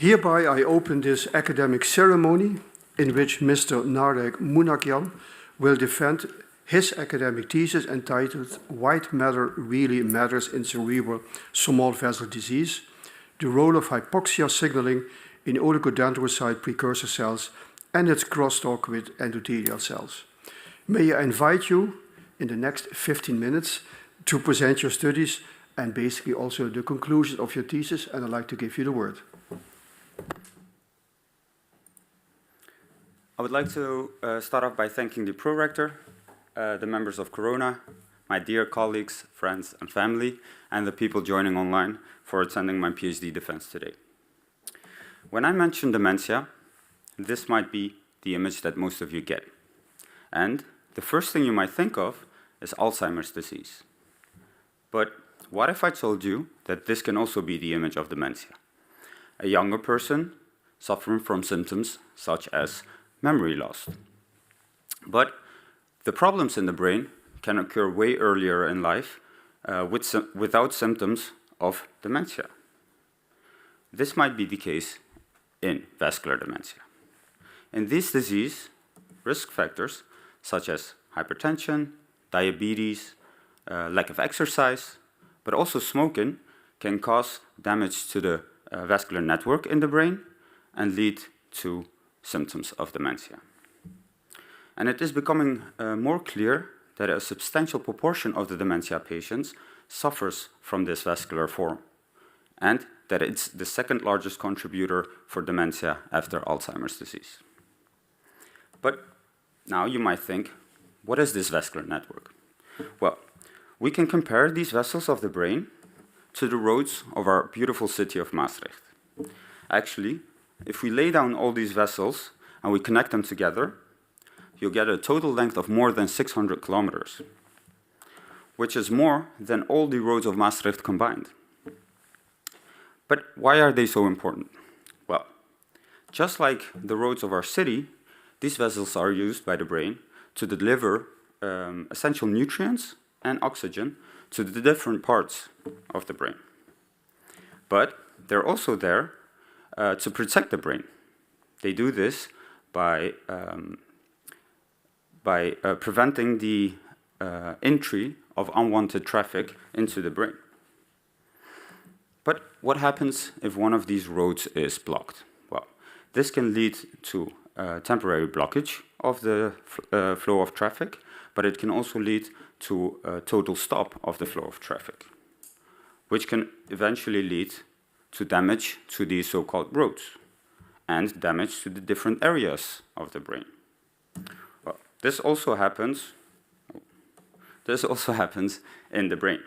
Hereby I open this academic ceremony in which Mr. Narek Manukjan will defend his academic thesis entitled White Matter Really Matters in Cerebral Small Vessel Disease, the Role of Hypoxia Signaling in Oligodendrocyte Precursor Cells and its crosstalk with endothelial cells. May I invite you in the next 15 minutes to present your studies and basically also the conclusion of your thesis, and I'd like to give you the word. I would like to start off by thanking the Pro-Rector, the members of Corona, my dear colleagues, friends and family, and the people joining online for attending my PhD defense today. When I mention dementia, this might be the image that most of you get. And the first thing you might think of is Alzheimer's disease. But what if I told you that this can also be the image of dementia? A younger person suffering from symptoms such as memory loss. But the problems in the brain can occur way earlier in life without symptoms of dementia. This might be the case in vascular dementia. In this disease, risk factors such as hypertension, diabetes, lack of exercise, but also smoking can cause damage to the vascular network in the brain and lead to symptoms of dementia. And it is becoming more clear that a substantial proportion of the dementia patients suffers from this vascular form, and that it's the second largest contributor for dementia after Alzheimer's disease. But now you might think, what is this vascular network? Well, we can compare these vessels of the brain to the roads of our beautiful city of Maastricht. Actually, if we lay down all these vessels and we connect them together, you'll get a total length of more than 600 kilometers, which is more than all the roads of Maastricht combined. But why are they so important? Well, just like the roads of our city, these vessels are used by the brain to deliver essential nutrients and oxygen to the different parts of the brain. But they're also there to protect the brain. They do this by preventing the entry of unwanted traffic into the brain. But what happens if one of these roads is blocked? Well, this can lead to temporary blockage of the flow of traffic, but it can also lead to a total stop of the flow of traffic, which can eventually lead to damage to these so-called roads and damage to the different areas of the brain. Well, this also happens in the brain,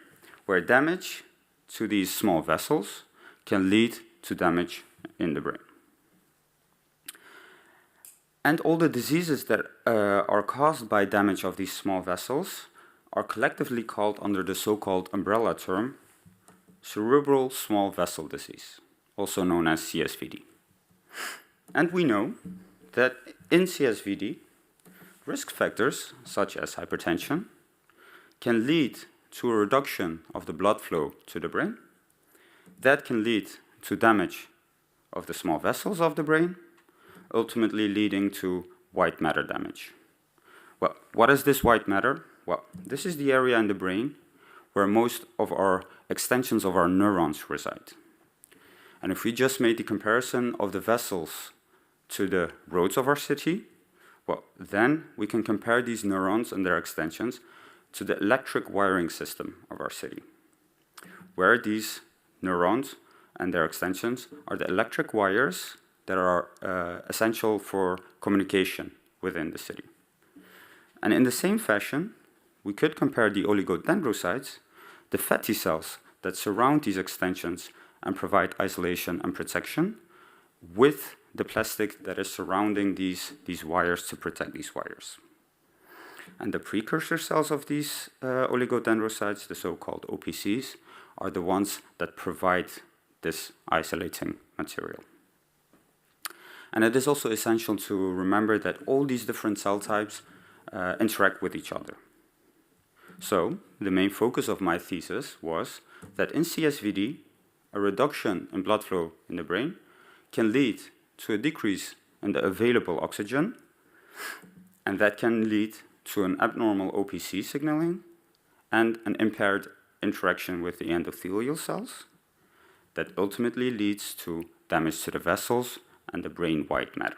where damage to these small vessels can lead to damage in the brain. And all the diseases that are caused by damage of these small vessels are collectively called under the so-called umbrella term cerebral small vessel disease, also known as CSVD. And we know that in CSVD, risk factors such as hypertension can lead to a reduction of the blood flow to the brain. That can lead to damage of the small vessels of the brain, ultimately leading to white matter damage. Well, what is this white matter? Well, this is the area in the brain where most of our extensions of our neurons reside. And if we just made the comparison of the vessels to the roads of our city, well, then we can compare these neurons and their extensions to the electric wiring system of our city, where these neurons and their extensions are the electric wires that are essential for communication within the city. And in the same fashion, we could compare the oligodendrocytes, the fatty cells that surround these extensions and provide isolation and protection, with the plastic that is surrounding these wires to protect these wires. And the precursor cells of these oligodendrocytes, the so-called OPCs, are the ones that provide this isolating material. And it is also essential to remember that all these different cell types interact with each other. So the main focus of my thesis was that in CSVD, a reduction in blood flow in the brain can lead to a decrease in the available oxygen, and that can lead to an abnormal OPC signaling and an impaired interaction with the endothelial cells that ultimately leads to damage to the vessels and the brain white matter.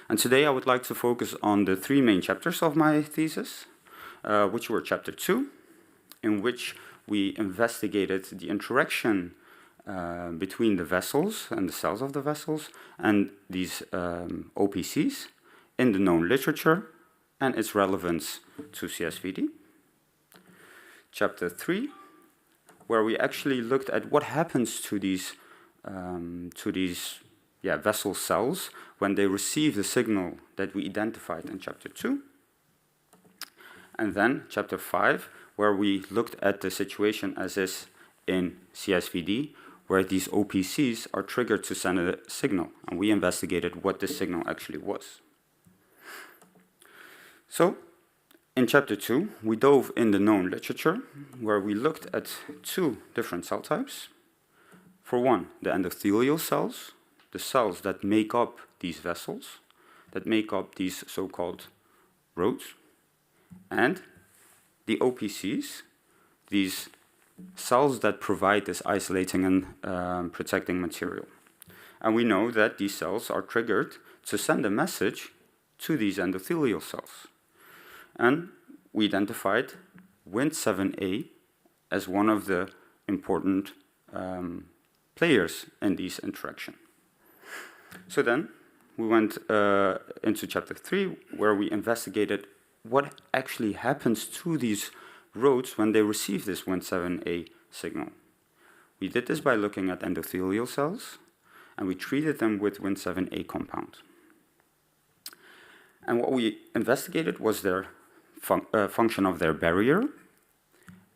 And today I would like to focus on the three main chapters of my thesis, which were chapter 2, in which we investigated the interaction between the vessels and the cells of the vessels and these OPCs in the known literature and its relevance to CSVD. Chapter 3, where we actually looked at what happens to these vessel cells when they receive the signal that we identified in chapter 2. And then chapter 5, where we looked at the situation as is in CSVD, where these OPCs are triggered to send a signal, and we investigated what this signal actually was. So, in chapter 2, we dove in the known literature, where we looked at two different cell types. For one, the endothelial cells, the cells that make up these vessels, that make up these so-called roads, and the OPCs, these cells that provide this isolating and protecting material. And we know that these cells are triggered to send a message to these endothelial cells. And we identified Wnt7a as one of the important players in these interactions. So then we went into chapter 3, where we investigated what actually happens to these roads when they receive this Wnt7a signal. We did this by looking at endothelial cells, and we treated them with Wnt7a compound. And what we investigated was their function of their barrier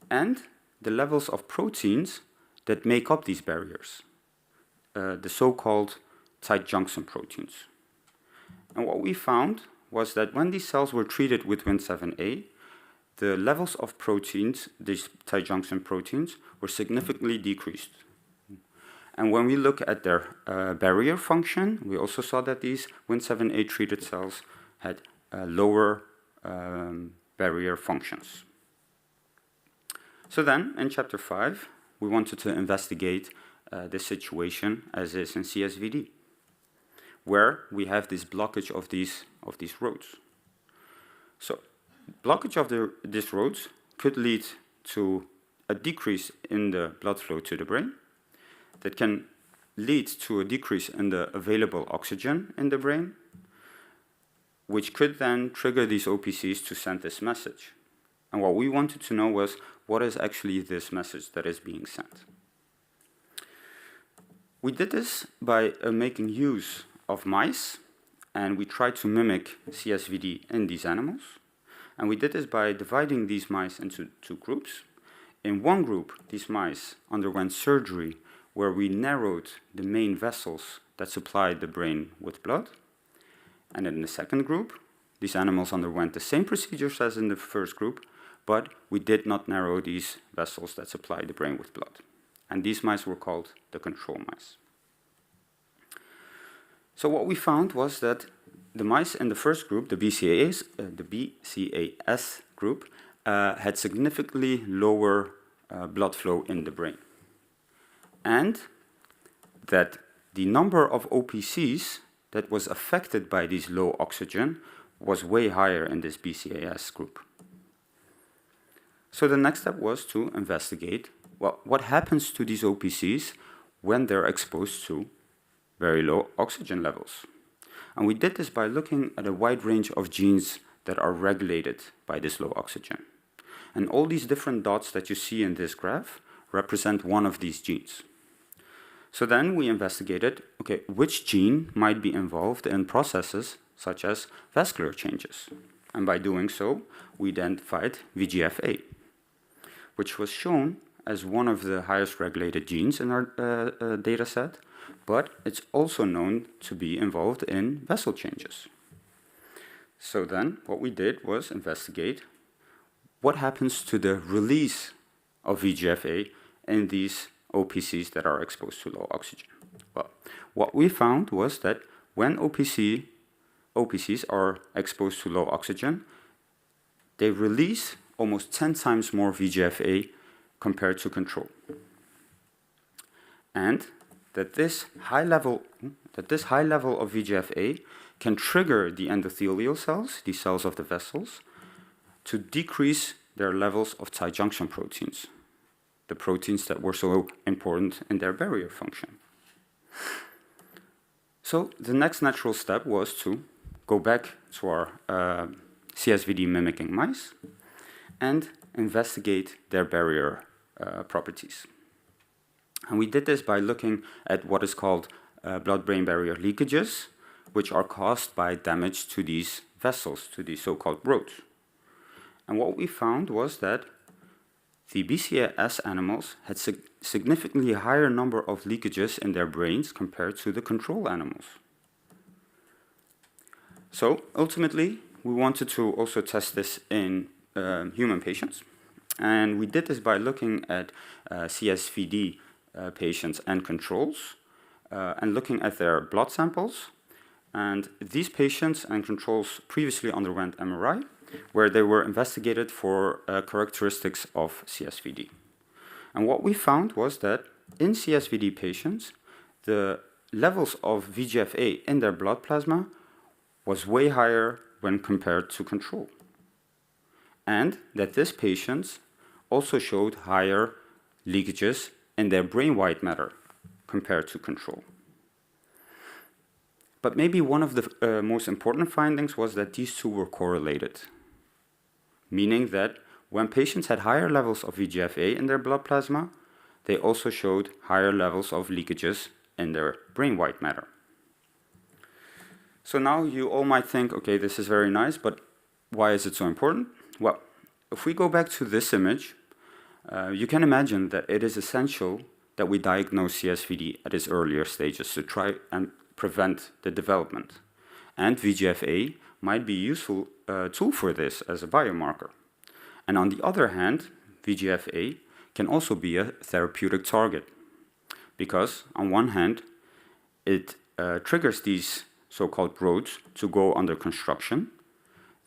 and the levels of proteins that make up these barriers, the so-called tight junction proteins. And what we found was that when these cells were treated with Wnt7a, the levels of proteins, these tight junction proteins, were significantly decreased. And when we look at their barrier function, we also saw that these Wnt7a treated cells had lower barrier functions. So then, in chapter 5, we wanted to investigate the situation as is in CSVD, where we have this blockage of these roads. So, blockage of these roads could lead to a decrease in the blood flow to the brain, that can lead to a decrease in the available oxygen in the brain, which could then trigger these OPCs to send this message. And what we wanted to know was, what is actually this message that is being sent? We did this by making use of mice, and we tried to mimic CSVD in these animals. And we did this by dividing these mice into two groups. In one group, these mice underwent surgery where we narrowed the main vessels that supplied the brain with blood. And in the second group, these animals underwent the same procedures as in the first group, but we did not narrow these vessels that supply the brain with blood. And these mice were called the control mice. So what we found was that the mice in the first group, the BCAS group, had significantly lower blood flow in the brain. And that the number of OPCs that was affected by these low oxygen was way higher in this BCAS group. So the next step was to investigate, well, what happens to these OPCs when they're exposed to very low oxygen levels. And we did this by looking at a wide range of genes that are regulated by this low oxygen. And all these different dots that you see in this graph represent one of these genes. So then we investigated, okay, which gene might be involved in processes such as vascular changes. And by doing so, we identified VEGF-A, which was shown as one of the highest regulated genes in our data set, but it's also known to be involved in vessel changes. So then what we did was investigate what happens to the release of VEGF-A in these OPCs that are exposed to low oxygen. Well, what we found was that when OPCs are exposed to low oxygen, they release almost 10 times more VEGF-A compared to control. And that this high level of VEGF-A can trigger the endothelial cells, the cells of the vessels, to decrease their levels of tight junction proteins, the proteins that were so important in their barrier function. So the next natural step was to go back to our CSVD mimicking mice and investigate their barrier properties. And we did this by looking at what is called blood-brain barrier leakages, which are caused by damage to these vessels, to these so-called roads. And what we found was that the BCAS animals had significantly higher number of leakages in their brains compared to the control animals. So ultimately, we wanted to also test this in human patients. And we did this by looking at CSVD patients and controls, and looking at their blood samples. And these patients and controls previously underwent MRI, where they were investigated for characteristics of CSVD. And what we found was that in CSVD patients, the levels of VEGF-A in their blood plasma was way higher when compared to control. And that these patients also showed higher leakages in their brain white matter compared to control. But maybe one of the most important findings was that these two were correlated, meaning that when patients had higher levels of VEGF-A in their blood plasma, they also showed higher levels of leakages in their brain white matter. So now you all might think, okay, this is very nice, but why is it so important? Well, if we go back to this image, you can imagine that it is essential that we diagnose CSVD at its earlier stages to try and prevent the development. And VEGF-A might be a useful tool for this as a biomarker. And on the other hand, VEGF-A can also be a therapeutic target, because on one hand, it triggers these so-called roads to go under construction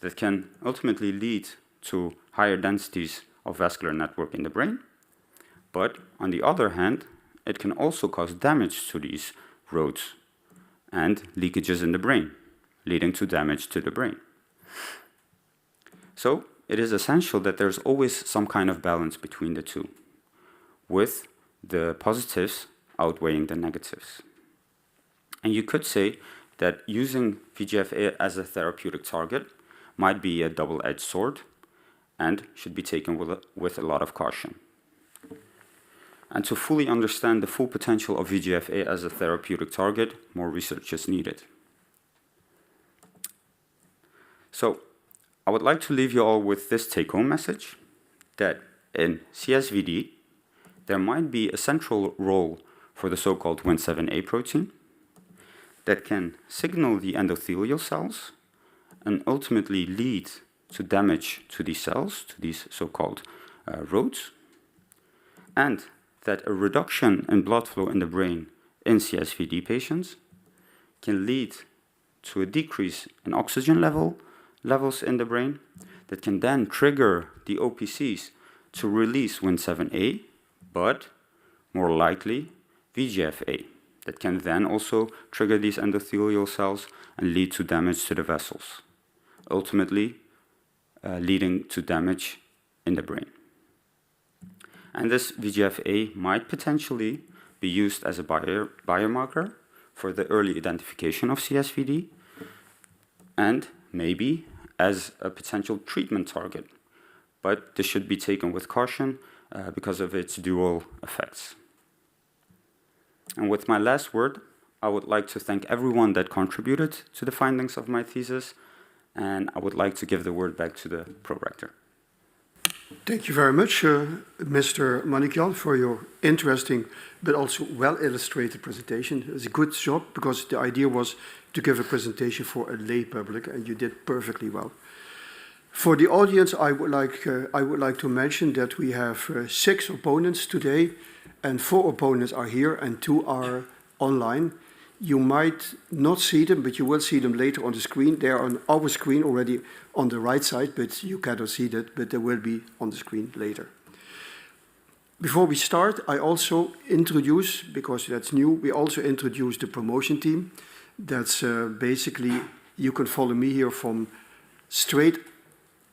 that can ultimately lead to higher densities of vascular network in the brain. But on the other hand, it can also cause damage to these roads and leakages in the brain, leading to damage to the brain. So it is essential that there's always some kind of balance between the two, with the positives outweighing the negatives. And you could say that using VEGF-A as a therapeutic target might be a double-edged sword and should be taken with a lot of caution. And to fully understand the full potential of VEGF-A as a therapeutic target, more research is needed. So I would like to leave you all with this take-home message, that in CSVD, there might be a central role for the so-called Wnt7a protein that can signal the endothelial cells and ultimately lead to damage to these cells, to these so-called roads, and that a reduction in blood flow in the brain in CSVD patients can lead to a decrease in oxygen levels in the brain that can then trigger the OPCs to release Wnt7a, but more likely VEGF-A, that can then also trigger these endothelial cells and lead to damage to the vessels, ultimately leading to damage in the brain. And this VEGF-A might potentially be used as a biomarker for the early identification of CSVD, and maybe as a potential treatment target. But this should be taken with caution because of its dual effects. And with my last word, I would like to thank everyone that contributed to the findings of my thesis, and I would like to give the word back to the prorector. Thank you very much, Mr. Manukjan, for your interesting but also well-illustrated presentation. It was a good job because the idea was to give a presentation for a lay public, and you did perfectly well. For the audience, I would like to mention that we have 6 opponents today, and 4 opponents are here, and 2 are online. You might not see them, but you will see them later on the screen. They are on our screen already on the right side, but you cannot see that, but they will be on the screen later. Before we start, I also introduce, because that's new, we also introduce the promotion team. That's basically, you can follow me here from straight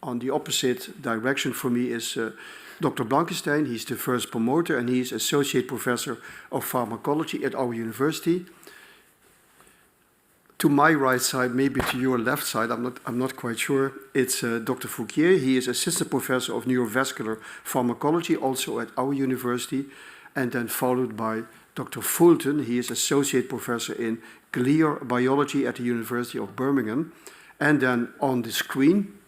on the opposite direction for me is Dr. Blankenstein. He's the first promoter, and he's Associate Professor of Pharmacology at our university. To my right side, maybe to your left side, I'm not quite sure, it's Dr. Fouquier. He is Assistant Professor of Neurovascular Pharmacology, also at our university, and then followed by Dr. Fulton. He is Associate Professor in Glial Biology at the University of Birmingham. And then on the screen,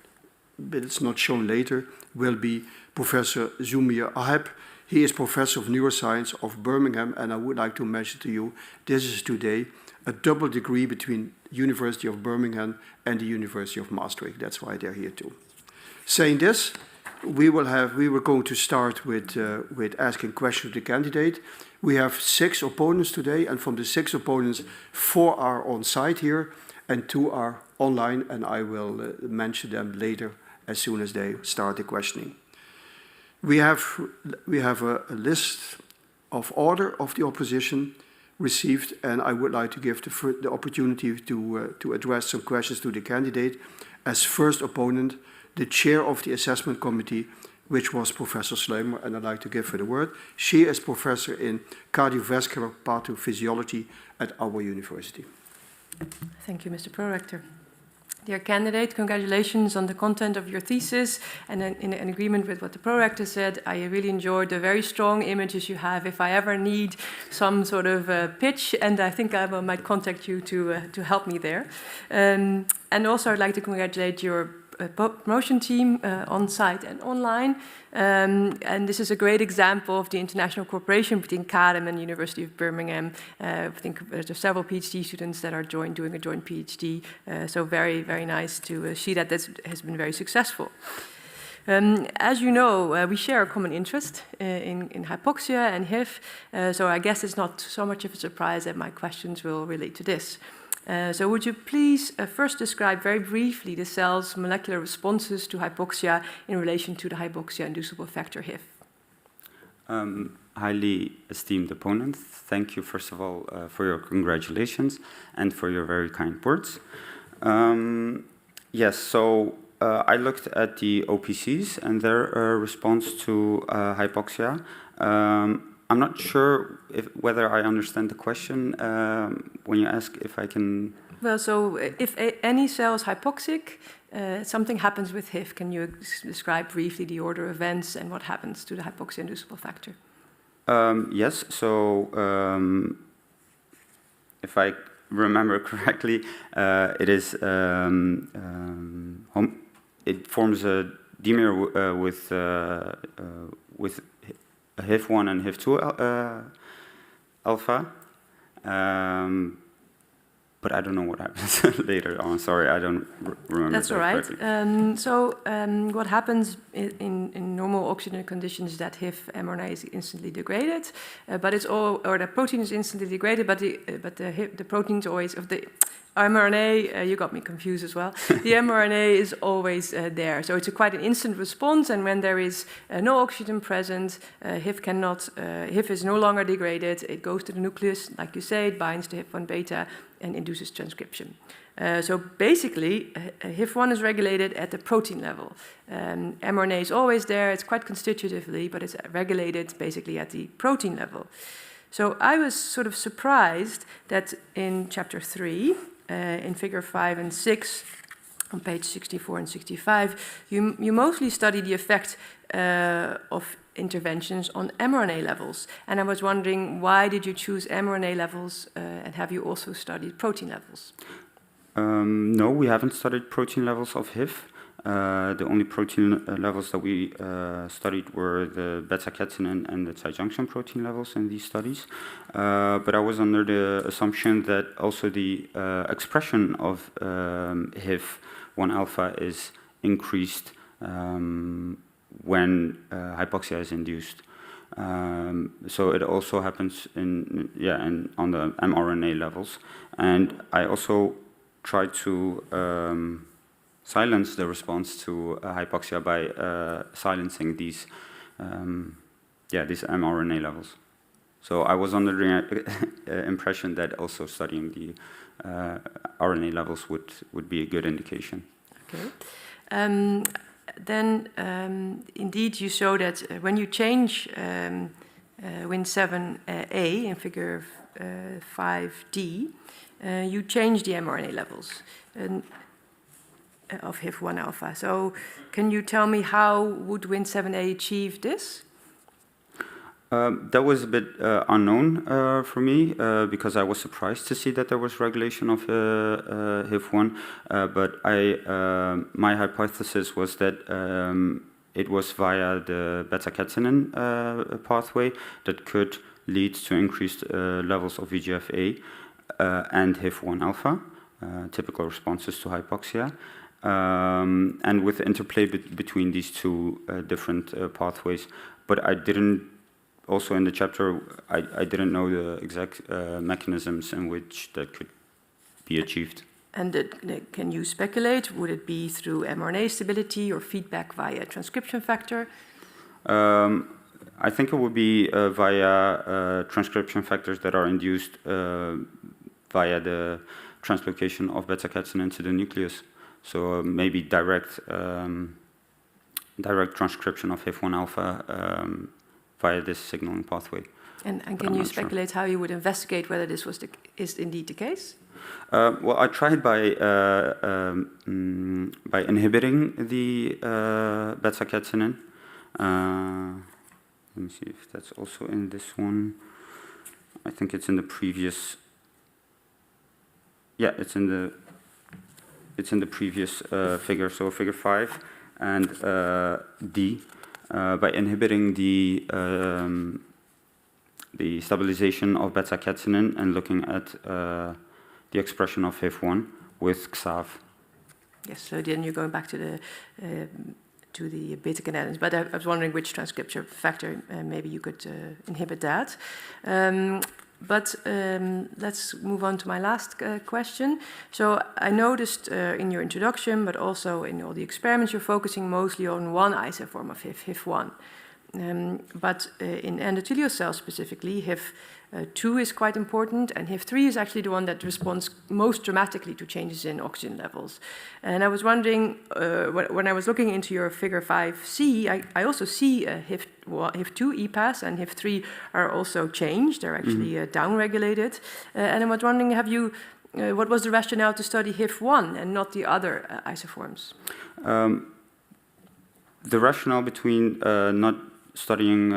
but it's not shown later, will be Professor Zoumir Aheb. He is Professor of Neuroscience of Birmingham, and I would like to mention to you, this is today a double degree between University of Birmingham and the University of Maastricht. That's why they're here too. Saying this, we were going to start with asking questions to the candidate. We have 6 opponents today, and from the 6 opponents, 4 are on site here, and 2 are online, and I will mention them later as soon as they start the questioning. We have a list of order of the opposition received, and I would like to give the opportunity to address some questions to the candidate. As first opponent, the chair of the assessment committee, which was Professor Sluymer, and I'd like to give her the word. She is professor in cardiovascular pathophysiology at our university. Thank you, Mr. Prorector. Dear candidate, congratulations on the content of your thesis, and in agreement with what the prorector said, I really enjoyed the very strong images you have. If I ever need some sort of pitch, and I think I might contact you to help me there. And also I'd like to congratulate your promotion team on site and online. And this is a great example of the international cooperation between CAREM and the University of Birmingham. I think there's several PhD students that are doing a joint PhD. So very, very nice to see that this has been very successful. As you know, we share a common interest in hypoxia and HIV. So I guess it's not so much of a surprise that my questions will relate to this. So would you please first describe very briefly the cell's molecular responses to hypoxia in relation to the hypoxia-inducible factor HIV? Highly esteemed opponent, thank you first of all for your congratulations and for your very kind words. Yes, so I looked at the OPCs and their response to hypoxia. I'm not sure whether I understand the question when you ask if I can... Well, so if any cell is hypoxic, something happens with HIV. Can you describe briefly the order of events and what happens to the hypoxia-inducible factor? Yes, so if I remember correctly, it is it forms a dimer with HIV1 and HIV2 alpha, but I don't know what happens later on. Sorry, I don't remember. That's all right. What happens in normal oxygen conditions is that HIV mRNA is instantly degraded, but the protein is instantly degraded, but the protein is always of the mRNA, you got me confused as well. The mRNA is always there. So it's quite an instant response, and when there is no oxygen present, HIV is no longer degraded. It goes to the nucleus, like you say, it binds to HIV1 beta and induces transcription. So basically, HIV1 is regulated at the protein level. mRNA is always there. It's quite constitutively, but it's regulated basically at the protein level. So I was sort of surprised that in chapter 3, in figure 5 and 6, on page 64 and 65, you mostly study the effect of interventions on mRNA levels. And I was wondering, why did you choose mRNA levels, and have you also studied protein levels? No, we haven't studied protein levels of HIV. The only protein levels that we studied were the beta-catenin and the tight junction protein levels in these studies. But I was under the assumption that also the expression of HIV1 alpha is increased when hypoxia is induced. So it also happens on the mRNA levels. And I also tried to silence the response to hypoxia by silencing these mRNA levels. So I was under the impression that also studying the RNA levels would be a good indication. Okay. Then, indeed, you show that when you change Wnt7a in figure 5D, you change the mRNA levels of HIF1 alpha. So, can you tell me how would Wnt7a achieve this? That was a bit unknown for me because I was surprised to see that there was regulation of HIF1. But my hypothesis was that it was via the beta-catenin pathway that could lead to increased levels of VEGF-A and HIF1 alpha, typical responses to hypoxia. And with the interplay between these two different pathways. But I didn't. Also in the chapter, I didn't know the exact mechanisms in which that could be achieved. And can you speculate? Would it be through mRNA stability or feedback via transcription factor? I think it would be via transcription factors that are induced via the translocation of beta-catenin to the nucleus. So maybe direct transcription of HIF1 alpha via this signaling pathway. And can you speculate how you would investigate whether this is indeed the case? Well, I tried by inhibiting the beta-catenin. Let me see if that's also in this one. I think it's in the previous. Yeah, it's in the previous figure. So figure 5 and D. By inhibiting the stabilization of beta-catenin and looking at the expression of HIF1 with XAV. Yes, so then you're going back to the beta-catenins, but I was wondering which transcription factor maybe you could inhibit that. But let's move on to my last question. So I noticed in your introduction, but also in all the experiments, you're focusing mostly on one isoform of HIF1. But in endothelial cells specifically, HIF2 is quite important, and HIF3 is actually the one that responds most dramatically to changes in oxygen levels. And I was wondering, when I was looking into your figure 5C, I also see HIF2 EPAS and HIF3 are also changed. They're actually downregulated. And I was wondering, what was the rationale to study HIF1 and not the other isoforms? The rationale between not studying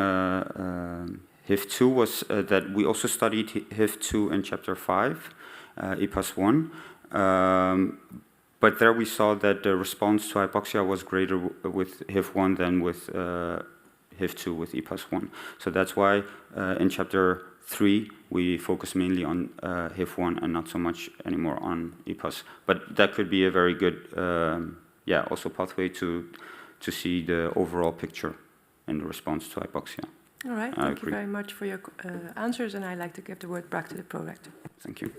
HIF2 was that we also studied HIF2 in chapter 5, EPAS 1. But there we saw that the response to hypoxia was greater with HIF1 than with HIF2 with EPAS 1. So that's why in chapter 3 we focus mainly on HIF1 and not so much anymore on EPAS. But that could be a very good also pathway to see the overall picture in the response to hypoxia. All right, thank you very much for your answers, and I'd like to give the word back to the prorector. Thank you.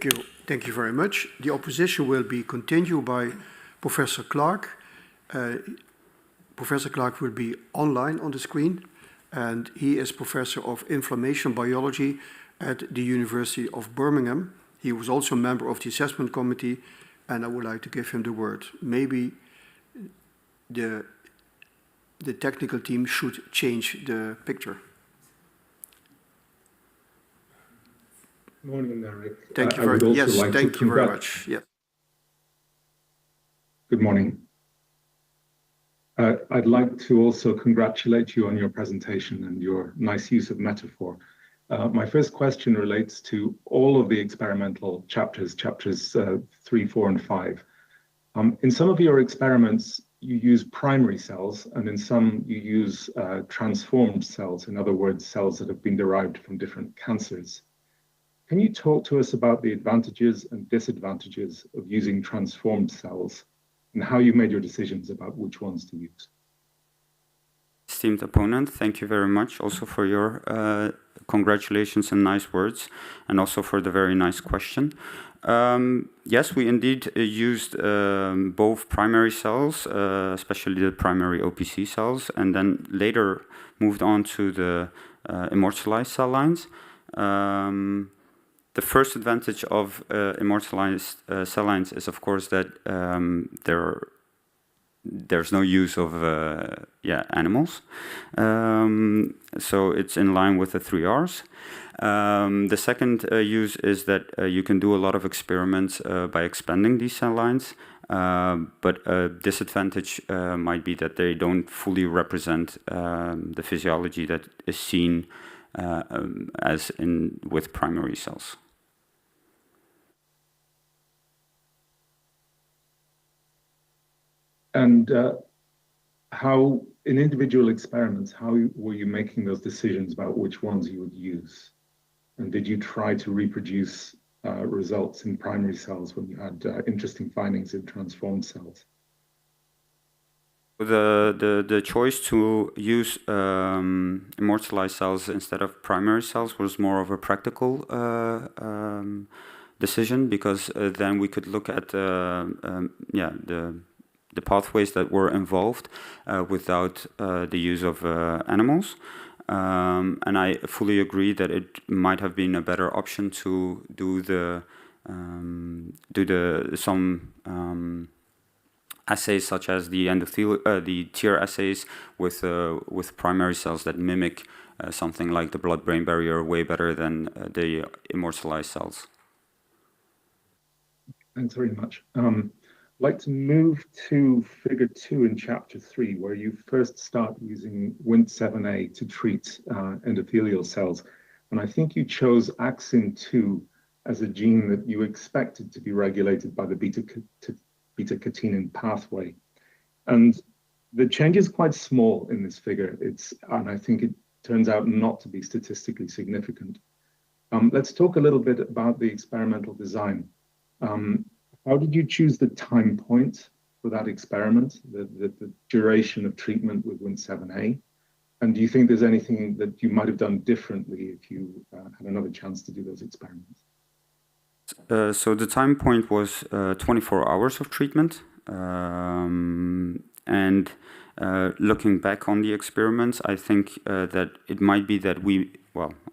Thank you very much. The opposition will be continued by Professor Clark. Professor Clark will be online on the screen, and he is Professor of Inflammation Biology at the University of Birmingham. He was also a member of the assessment committee, and I would like to give him the word. Maybe the technical team should change the picture. Morning, Narek. Thank you very much. Yes, thank you very much. Yeah. Good morning. I'd like to also congratulate you on your presentation and your nice use of metaphor. My first question relates to all of the experimental chapters 3, 4, and 5. In some of your experiments, you use primary cells, and in some you use transformed cells, in other words, cells that have been derived from different cancers. Can you talk to us about the advantages and disadvantages of using transformed cells and how you made your decisions about which ones to use? Yes, thank you very much. So, Esteemed opponent, thank you very much also for your congratulations and nice words, and also for the very nice question. Yes, we indeed used both primary cells, especially the primary OPC cells, and then later moved on to the immortalized cell lines. The first advantage of immortalized cell lines is, of course, that there's no use of animals, so it's in line with the 3 Rs. The second use is that you can do a lot of experiments by expanding these cell lines, but a disadvantage might be that they don't fully represent the physiology that is seen with primary cells. And how, in individual experiments, how were you making those decisions about which ones you would use? And did you try to reproduce results in primary cells when you had interesting findings in transformed cells? The choice to use immortalized cells instead of primary cells was more of a practical decision, because then we could look at the pathways that were involved without the use of animals. And I fully agree that it might have been a better option to do some assays such as the endothelial, the tear assays with primary cells that mimic something like the blood-brain barrier way better than the immortalized cells. Thanks very much. I'd like to move to figure 2 in chapter 3, where you first start using Wnt7a to treat endothelial cells. And I think you chose axin-2 as a gene that you expected to be regulated by the beta-catenin pathway. And the change is quite small in this figure, and I think it turns out not to be statistically significant. Let's talk a little bit about the experimental design. How did you choose the time point for that experiment, the duration of treatment with Wnt7a? And do you think there's anything that you might have done differently if you had another chance to do those experiments? So the time point was 24 hours of treatment. And looking back on the experiments, I think that it might be that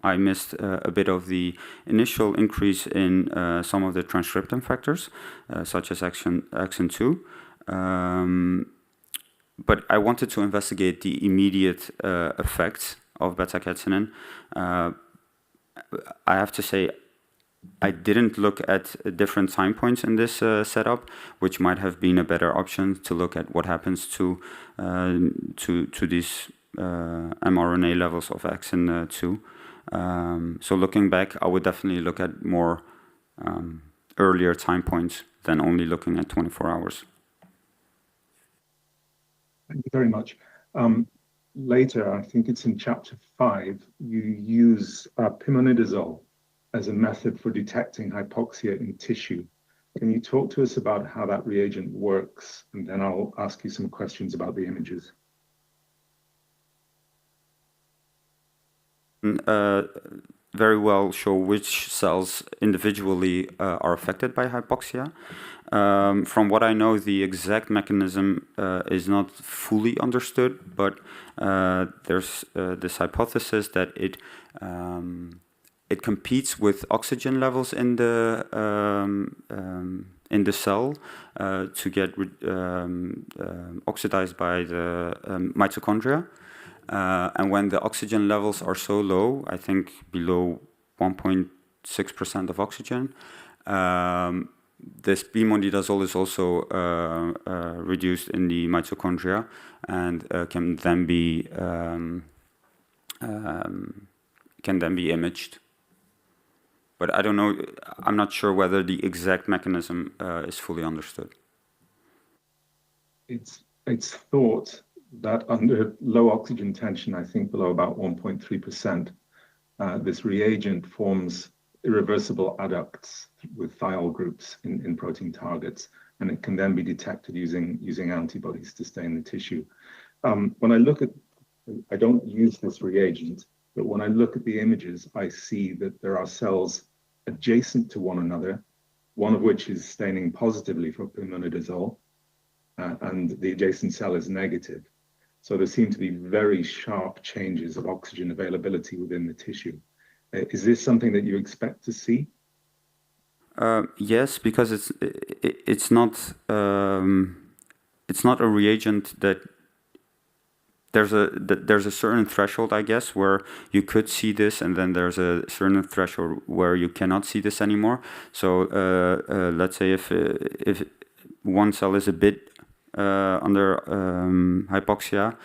I missed a bit of the initial increase in some of the transcription factors, such as axin-2. But I wanted to investigate the immediate effects of beta-catenin. I have to say, I didn't look at different time points in this setup, which might have been a better option to look at what happens to these mRNA levels of axin-2. So looking back, I would definitely look at more earlier time points than only looking at 24 hours. Thank you very much. Later, I think it's in chapter 5, you use pimonidazole as a method for detecting hypoxia in tissue. Can you talk to us about how that reagent works? And then I'll ask you some questions about the images. Very well show which cells individually are affected by hypoxia. From what I know, the exact mechanism is not fully understood, but there's this hypothesis that it competes with oxygen levels in the cell to get oxidized by the mitochondria. And when the oxygen levels are so low, I think below 1.6% of oxygen, this pimonidazole is also reduced in the mitochondria and can then be imaged. But I don't know, I'm not sure whether the exact mechanism is fully understood. It's thought that under low oxygen tension, I think below about 1.3%, this reagent forms irreversible adducts with thiol groups in protein targets, and it can then be detected using antibodies to stain the tissue. When I look at I don't use this reagent, but when I look at the images, I see that there are cells adjacent to one another, one of which is staining positively for pimonidazole, and the adjacent cell is negative. So there seem to be very sharp changes of oxygen availability within the tissue. Is this something that you expect to see? Yes, because it's not a reagent that there's a certain threshold, I guess, where you could see this, and then there's a certain threshold where you cannot see this anymore. So let's say if one cell is a bit under hypoxia,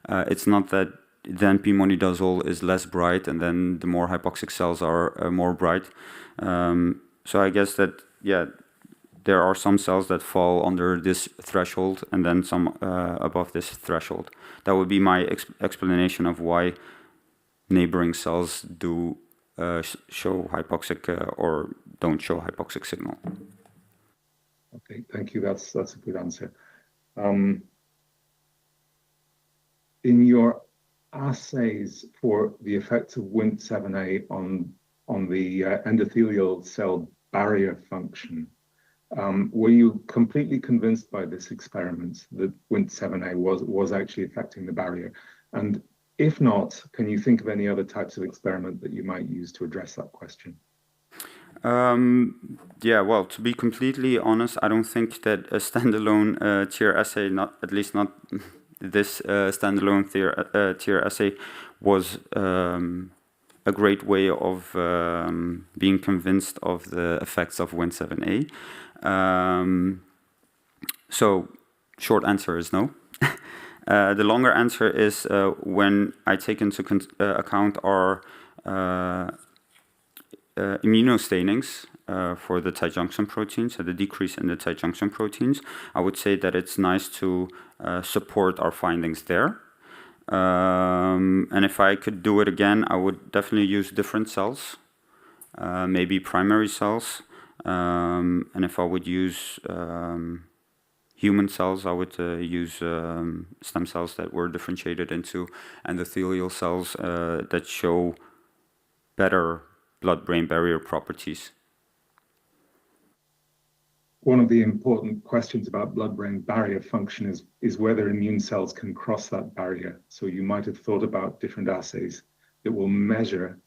it's not that then pimonidazole is less bright, and then the more hypoxic cells are more bright. So I guess that, yeah, there are some cells that fall under this threshold and then some above this threshold. That would be my explanation of why neighboring cells do show hypoxic or don't show hypoxic signal. Okay, thank you. That's a good answer. In your assays for the effects of Wnt7a on the endothelial cell barrier function, were you completely convinced by this experiment that Wnt7a was actually affecting the barrier? And if not, can you think of any other types of experiment that you might use to address that question? Yeah, well, to be completely honest, I don't think that a standalone tier assay, at least not this standalone tier assay, was a great way of being convinced of the effects of Wnt7a. So, short answer is no. The longer answer is when I take into account our immunostainings for the tight junction proteins, so the decrease in the tight junction proteins, I would say that it's nice to support our findings there. And if I could do it again, I would definitely use different cells, maybe primary cells. And if I would use human cells, I would use stem cells that were differentiated into endothelial cells that show better blood-brain barrier properties. One of the important questions about blood-brain barrier function is whether immune cells can cross that barrier. So you might have thought about different assays that will measure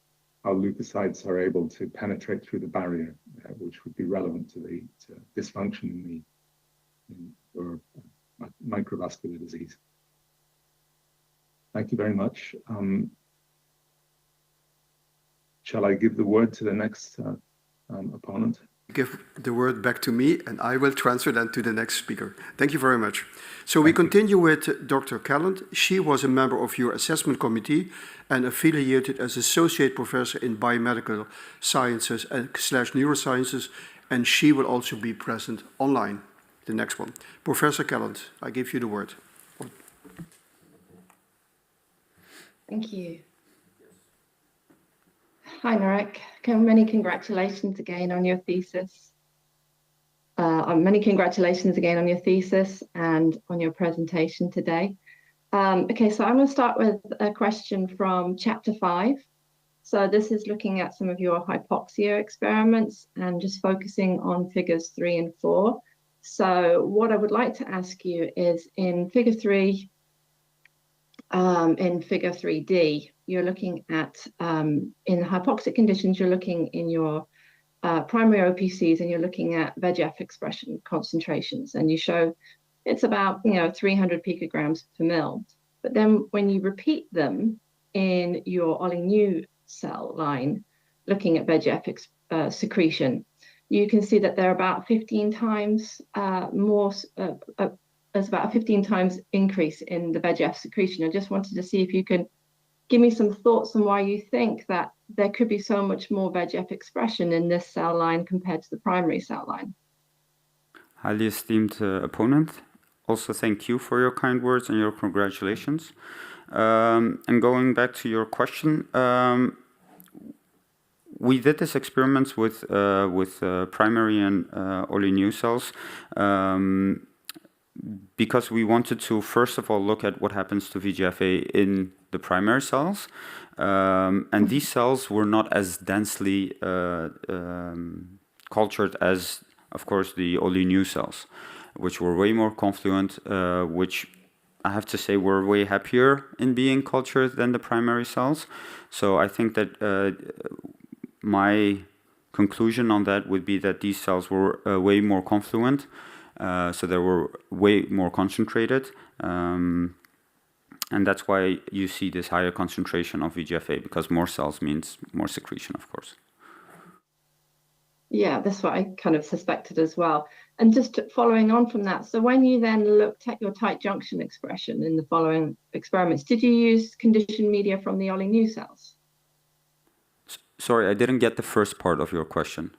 how leukocytes are able to penetrate through the barrier, which would be relevant to the dysfunction in microvascular disease. Thank you very much. Shall I give the word to the next opponent? Give the word back to me, and I will transfer that to the next speaker. Thank you very much. So we continue with Dr. Calland. She was a member of your assessment committee and affiliated as associate professor in biomedical sciences / neurosciences, and she will also be present online. The next one. Professor Calland, I give you the word. Thank you. Hi, Narek. Many congratulations again on your thesis. Many congratulations again on your thesis and on your presentation today. Okay, so I'm going to start with a question from chapter 5. So this is looking at some of your hypoxia experiments and just focusing on figures 3 and 4. So what I would like to ask you is in figure 3, in figure 3D, you're looking at, in hypoxic conditions, you're looking in your primary OPCs and you're looking at VEGF expression concentrations, and you show it's about 300 picograms per mil. But then when you repeat them in your oligodendrocyte cell line, looking at VEGF secretion, you can see that they're about 15 times more. There's about a 15 times increase in the VEGF secretion. I just wanted to see if you can give me some thoughts on why you think that there could be so much more VEGF expression in this cell line compared to the primary cell line. Highly esteemed opponent, also thank you for your kind words and your congratulations. And going back to your question, we did this experiments with primary and oligodendrocyte cells because we wanted to first of all look at what happens to VEGF-A in the primary cells. And these cells were not as densely cultured as, of course, the only new cells, which were way more confluent, which I have to say were way happier in being cultured than the primary cells. So I think that my conclusion on that would be that these cells were way more confluent, so they were way more concentrated. And that's why you see this higher concentration of VEGF-A, because more cells means more secretion, of course. Yeah, that's what I kind of suspected as well. And just following on from that, so when you then looked at your tight junction expression in the following experiments, did you use conditioned media from the oligodendrocyte cells? Sorry, I didn't get the first part of your question.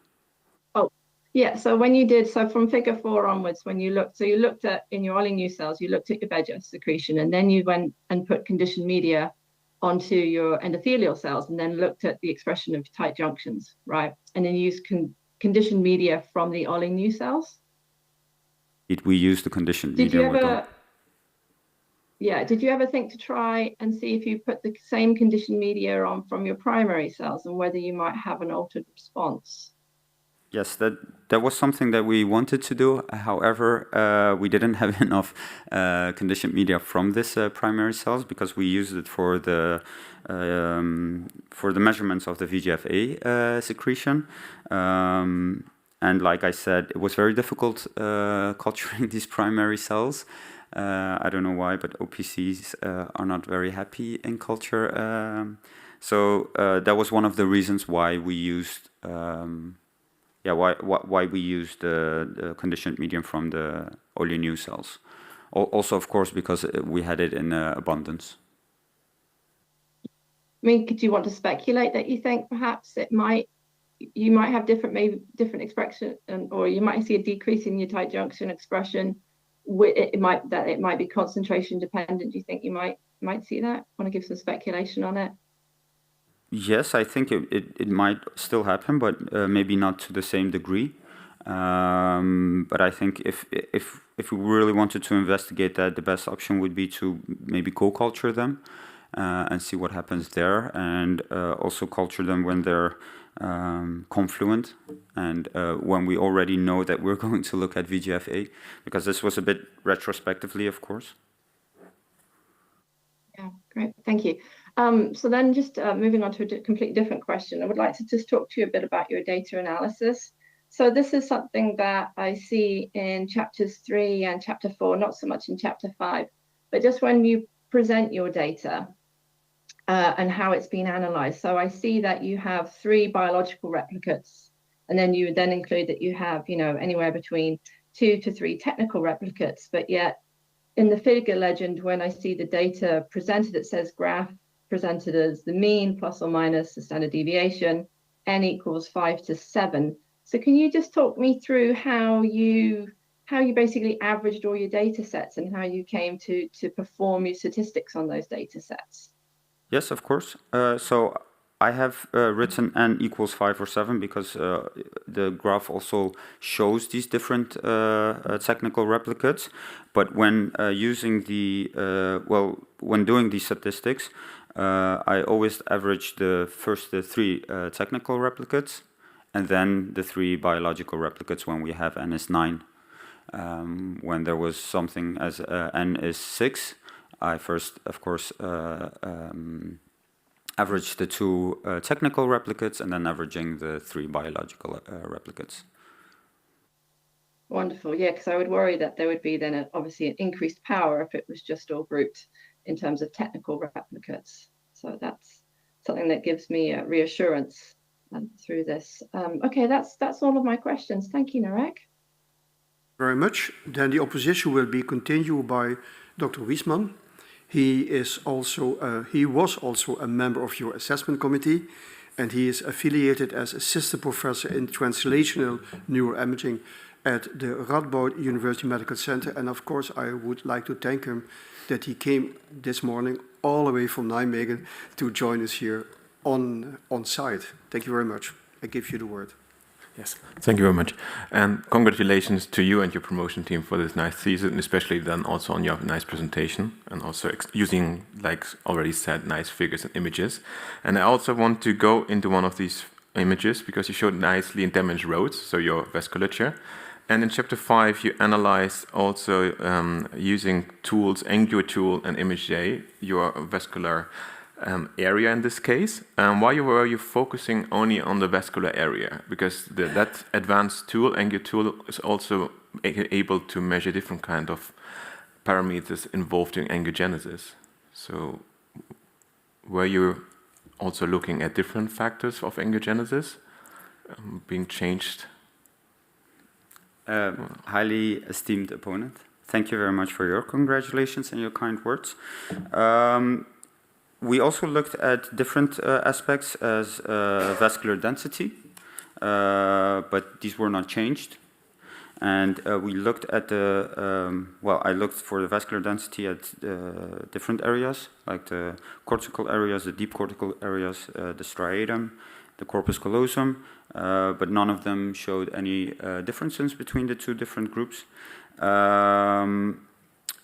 Oh, yeah. So when you did, so from figure 4 onwards, when you looked, so you looked at, in your oligodendrocyte cells, you looked at your VEGF secretion, and then you went and put conditioned media onto your endothelial cells, and then looked at the expression of tight junctions, right? And then used conditioned media from the oligodendrocyte cells. We used the conditioned Did media. you ever? Yeah, did you ever think to try and see if you put the same conditioned media on from your primary cells and whether you might have an altered response? Yes, that was something that we wanted to do. However, we didn't have enough conditioned media from this primary cells, because we used it for the measurements of the VEGF-A secretion. And like I said, it was very difficult culturing these primary cells. I don't know why, but OPCs are not very happy in culture. So that was one of the reasons why we used, why we used the conditioned medium from the oligodendrocyte cells. Also, of course, because we had it in abundance. I mean, could you want to speculate that you think perhaps you might have different expression, or you might see a decrease in your tight junction expression? It might be concentration dependent. Do you think you might see that? Want to give some speculation on it? Yes, I think it might still happen, but maybe not to the same degree. But I think if we really wanted to investigate that, the best option would be to maybe co-culture them and see what happens there, and also culture them when they're confluent, and when we already know that we're going to look at VEGF-A, because this was a bit retrospectively, of course. Yeah, great, thank you. So then just moving on to a completely different question, I would like to just talk to you a bit about your data analysis. So this is something that I see in chapters 3 and chapter 4, not so much in chapter 5, but just when you present your data and how it's been analyzed. So I see that you have 3 biological replicates, and then you then include that you have, anywhere between 2 to 3 technical replicates, but yet in the figure legend, when I see the data presented, it says graph presented as the mean plus or minus the standard deviation, n equals 5 to 7. So can you just talk me through how you basically averaged all your data sets and how you came to perform your statistics on those data sets? Yes, of course. So I have written n equals 5 or 7 because the graph also shows these different technical replicates. But when using when doing these statistics, I always average the 3 technical replicates, and then the 3 biological replicates when we have n is 9. When there was something as n is 6, I first, of course, average the 2 technical replicates, and then averaging the 3 biological replicates. Wonderful, yeah, because I would worry that there would be then obviously an increased power if it was just all grouped in terms of technical replicates. So that's something that gives me reassurance through this. Okay, that's all of my questions. Thank you, Narek. Very much. Then the opposition will be continued by Dr. Wiesmann. He was also a member of your assessment committee, and he is affiliated as assistant professor in translational neuroimaging at the Radboud University Medical Center. And of course, I would like to thank him that he came this morning all the way from Nijmegen to join us here on site. Thank you very much. I give you the word. Yes, thank you very much. And congratulations to you and your promotion team for this nice thesis, and especially then also on your nice presentation, and also using, like already said, nice figures and images. And I also want to go into one of these images because you showed nicely damaged roads, so your vasculature. And in chapter 5, you analyze also using tools, Angio tool and Image J, your vascular area in this case. Why were you focusing only on the vascular area? Because that advanced tool, Angio tool, is also able to measure different kind of parameters involved in angiogenesis. So were you also looking at different factors of angiogenesis being changed? Highly esteemed opponent, thank you very much for your congratulations and your kind words. We also looked at different aspects as vascular density, but these were not changed. And we looked at the, I looked for the vascular density at different areas, like the cortical areas, the deep cortical areas, the striatum, the corpus callosum, but none of them showed any differences between the two different groups.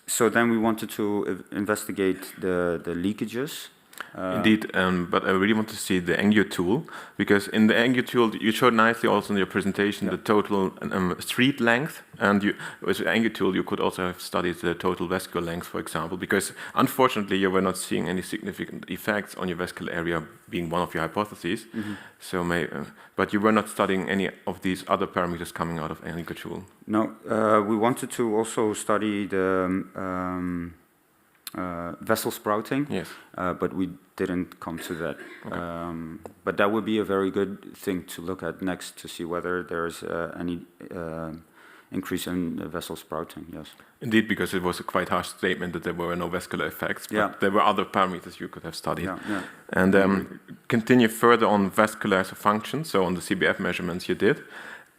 So then we wanted to investigate the leakages. Indeed, but I really want to see the Angio tool, because in the Angio tool you showed nicely also in your presentation the total street length, and with the Angio tool you could also have studied the total vascular length, for example, because unfortunately you were not seeing any significant effects on your vascular area, being one of your hypotheses. So, but you were not studying any of these other parameters coming out of Angio tool. No, we wanted to also study the vessel sprouting, yes, but we didn't come to that. Okay. But that would be a very good thing to look at next to see whether there's any increase in vessel sprouting, yes. Indeed, because it was a quite harsh statement that there were no vascular effects, but there were other parameters you could have studied. And continue further on vascular function, so on the CBF measurements you did.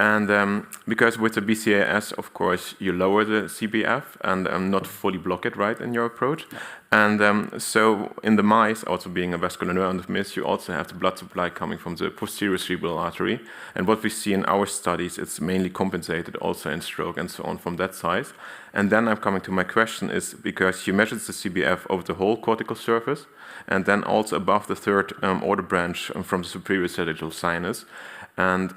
And because with the BCAS, of course, you lower the CBF and not fully block it, right, in your approach. And so in the mice, also being a vascular neuroanatomist, you also have the blood supply coming from the posterior cerebral artery. And what we see in our studies, it's mainly compensated also in stroke and so on from that side. And then I'm coming to my question is, because you measured the CBF over the whole cortical surface, and then also above the third order branch from the superior sagittal sinus. And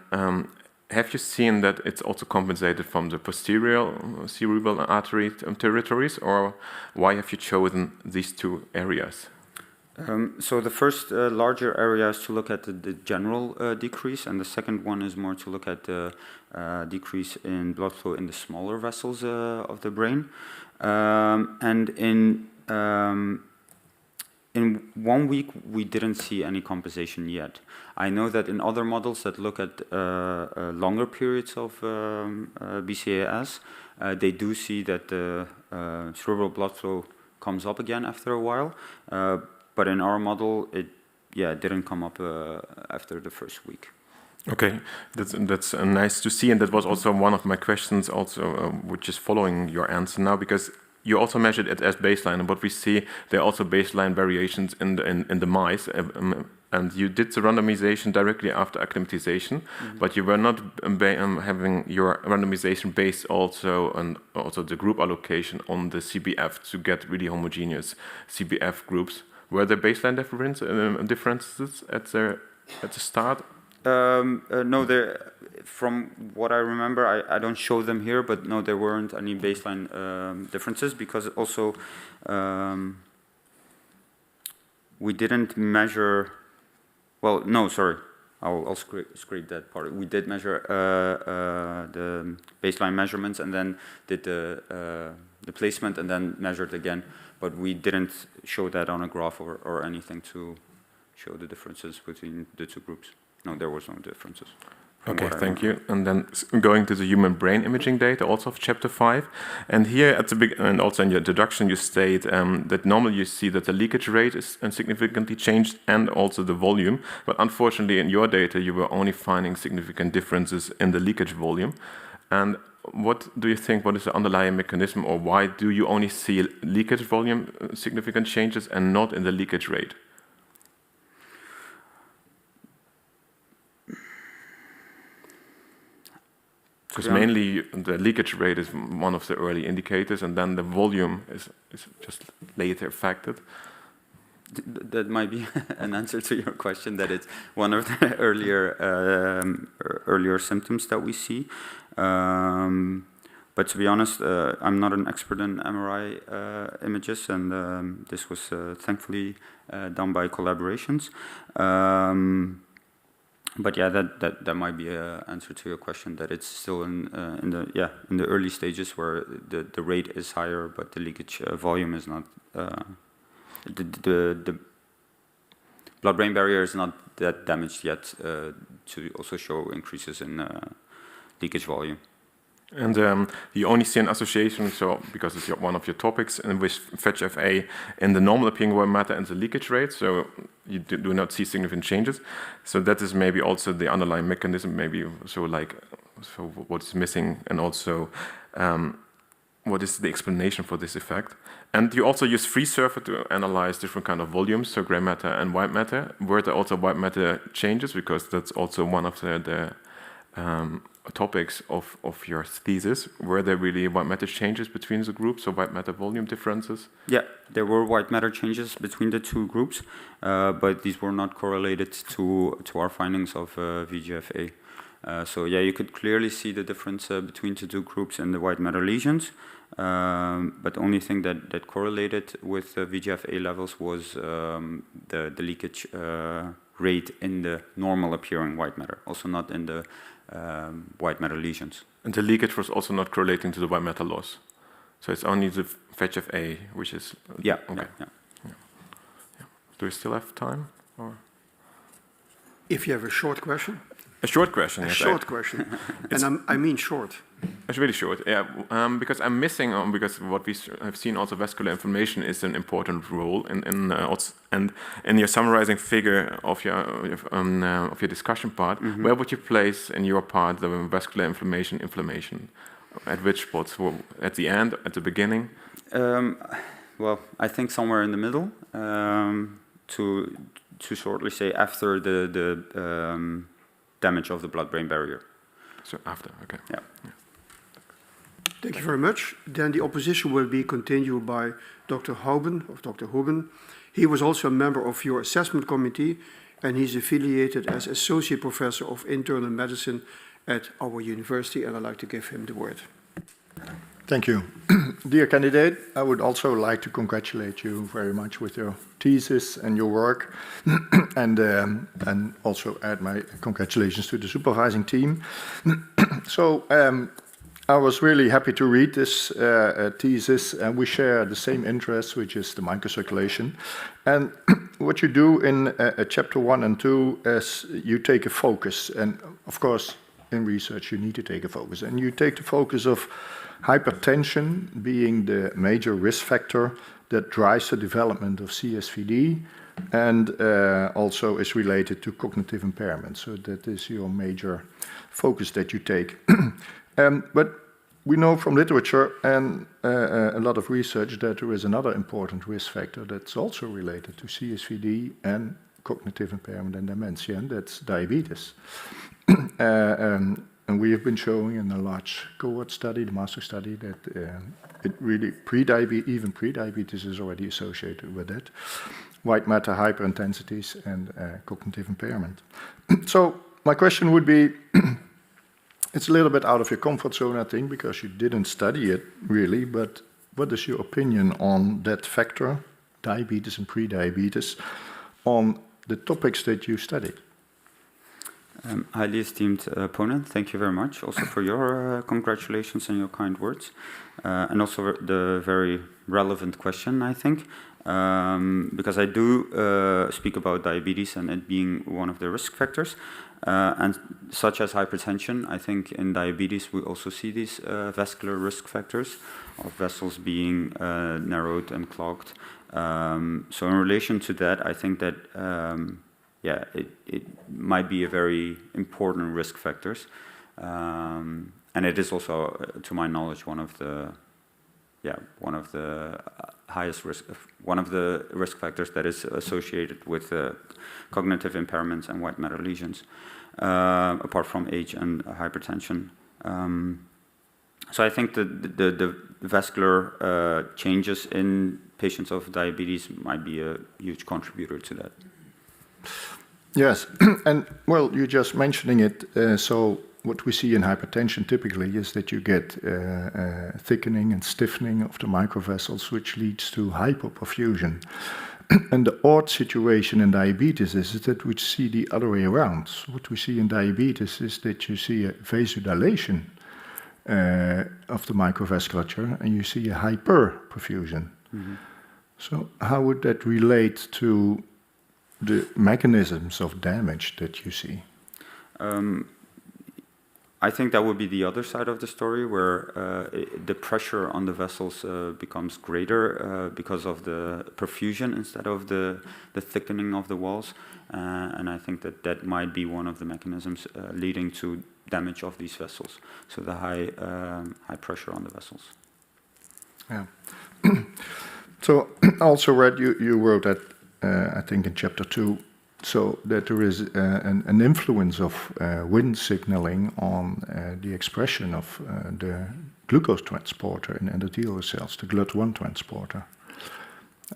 have you seen that it's also compensated from the posterior cerebral artery territories, or why have you chosen these two areas? So the first larger area is to look at the general decrease, and the second one is more to look at the decrease in blood flow in the smaller vessels of the brain. And in 1 week, we didn't see any compensation yet. I know that in other models that look at longer periods of BCAS, they do see that the cerebral blood flow comes up again after a while. But in our model, it didn't come up after the first week. Okay, that's nice to see, and that was also one of my questions, also which is following your answer now, because you also measured it as baseline, and what we see, there are also baseline variations in the mice, and you did the randomization directly after acclimatization, but you were not having your randomization based also on also the group allocation on the CBF to get really homogeneous CBF groups. Were there baseline differences at the start? No, from what I remember, I don't show them here, but no, there weren't any baseline differences, because also we didn't measure. Well, no, sorry, I'll scrape that part. We did measure the baseline measurements and then did the placement and then measured again, but we didn't show that on a graph or anything to show the differences between the two groups. No, there was no differences. Okay, thank you. And then going to the human brain imaging data, also of chapter 5. And here at the and also in your introduction, you state that normally you see that the leakage rate is significantly changed and also the volume. But unfortunately, in your data, you were only finding significant differences in the leakage volume. And what do you think, what is the underlying mechanism, or why do you only see leakage volume significant changes and not in the leakage rate? Because mainly the leakage rate is one of the early indicators, and then the volume is just later affected. That might be an answer to your question, that it's one of the earlier symptoms that we see. But to be honest, I'm not an expert in MRI images, and this was thankfully done by collaborations. But yeah, that might be an answer to your question, that it's still in the early stages where the rate is higher, but the leakage volume is not. The blood-brain barrier is not that damaged yet to also show increases in leakage volume. And you only see an association, so because it's one of your topics, and with VEGF-A in the normal appearing white matter and the leakage rate, so you do not see significant changes. So that is maybe also the underlying mechanism, maybe so what is missing, and also what is the explanation for this effect. And you also use free surfer to analyze different kind of volumes, so gray matter and white matter. Were there also white matter changes? Because that's also one of the topics of your thesis. Were there really white matter changes between the groups, or white matter volume differences? Yeah, there were white matter changes between the two groups, but these were not correlated to our findings of VEGF-A. So yeah, you could clearly see the difference between the two groups in the white matter lesions, but the only thing that correlated with VEGF-A levels was the leakage rate in the normal appearing white matter, also not in the white matter lesions. And the leakage was also not correlating to the white matter loss. So it's only the VEGF-A, which is... Yeah, okay. Yeah. Do we still have time? Or? If you have a short question. A short question, yes. A short question. And I mean short. It's really short, yeah. Because I'm missing on, because what we have seen also vascular inflammation is an important role and in your summarizing figure of your discussion part, where would you place in your part the vascular inflammation? At which spots? At the end, at the beginning? Well, I think somewhere in the middle. To shortly say after the damage of the blood-brain barrier. So after, okay. Yeah. Thank you very much. Then the opposition will be continued by Dr. Houben. He was also a member of your assessment committee, and he's affiliated as Associate Professor of Internal Medicine at our university, and I'd like to give him the word. Thank you. Dear candidate, I would also like to congratulate you very much with your thesis and your work, and also add my congratulations to the supervising team. So I was really happy to read this thesis, and we share the same interest, which is the microcirculation. And what you do in chapter 1 and 2 is you take a focus, and of course in research you need to take a focus, and you take the focus of hypertension being the major risk factor that drives the development of CSVD, and also is related to cognitive impairment. So that is your major focus that you take. But we know from literature and a lot of research that there is another important risk factor that's also related to CSVD and cognitive impairment and dementia, and that's diabetes. And we have been showing in a large cohort study, the Maastricht study, that it really even pre-diabetes is already associated with that. White matter hyperintensities and cognitive impairment. So my question would be, it's a little bit out of your comfort zone, I think, because you didn't study it really, but what is your opinion on that factor, diabetes and pre-diabetes, on the topics that you studied? Highly esteemed opponent, thank you very much also for your congratulations and your kind words, and also the very relevant question, I think, because I do speak about diabetes and it being one of the risk factors, and such as hypertension. I think in diabetes we also see these vascular risk factors of vessels being narrowed and clogged. So in relation to that, I think that yeah, it might be a very important risk factors, and it is also, to my knowledge, one of the highest risk, one of the risk factors that is associated with cognitive impairments and white matter lesions, apart from age and hypertension. So I think the vascular changes in patients of diabetes might be a huge contributor to that. Yes, and well, you're just mentioning it. So what we see in hypertension typically is that you get thickening and stiffening of the microvessels, which leads to hypoperfusion. And the odd situation in diabetes is that we see the other way around. What we see in diabetes is that you see a vasodilation of the microvasculature, and you see a hyperperfusion. Mm-hmm. So how would that relate to the mechanisms of damage that you see? I think that would be the other side of the story, where the pressure on the vessels becomes greater because of the perfusion instead of the thickening of the walls. And I think that might be one of the mechanisms leading to damage of these vessels. So the high pressure on the vessels. Yeah. So I also read you wrote that, I think in chapter 2, so that there is an influence of Wnt signaling on the expression of the glucose transporter in endothelial cells, the GLUT1 transporter.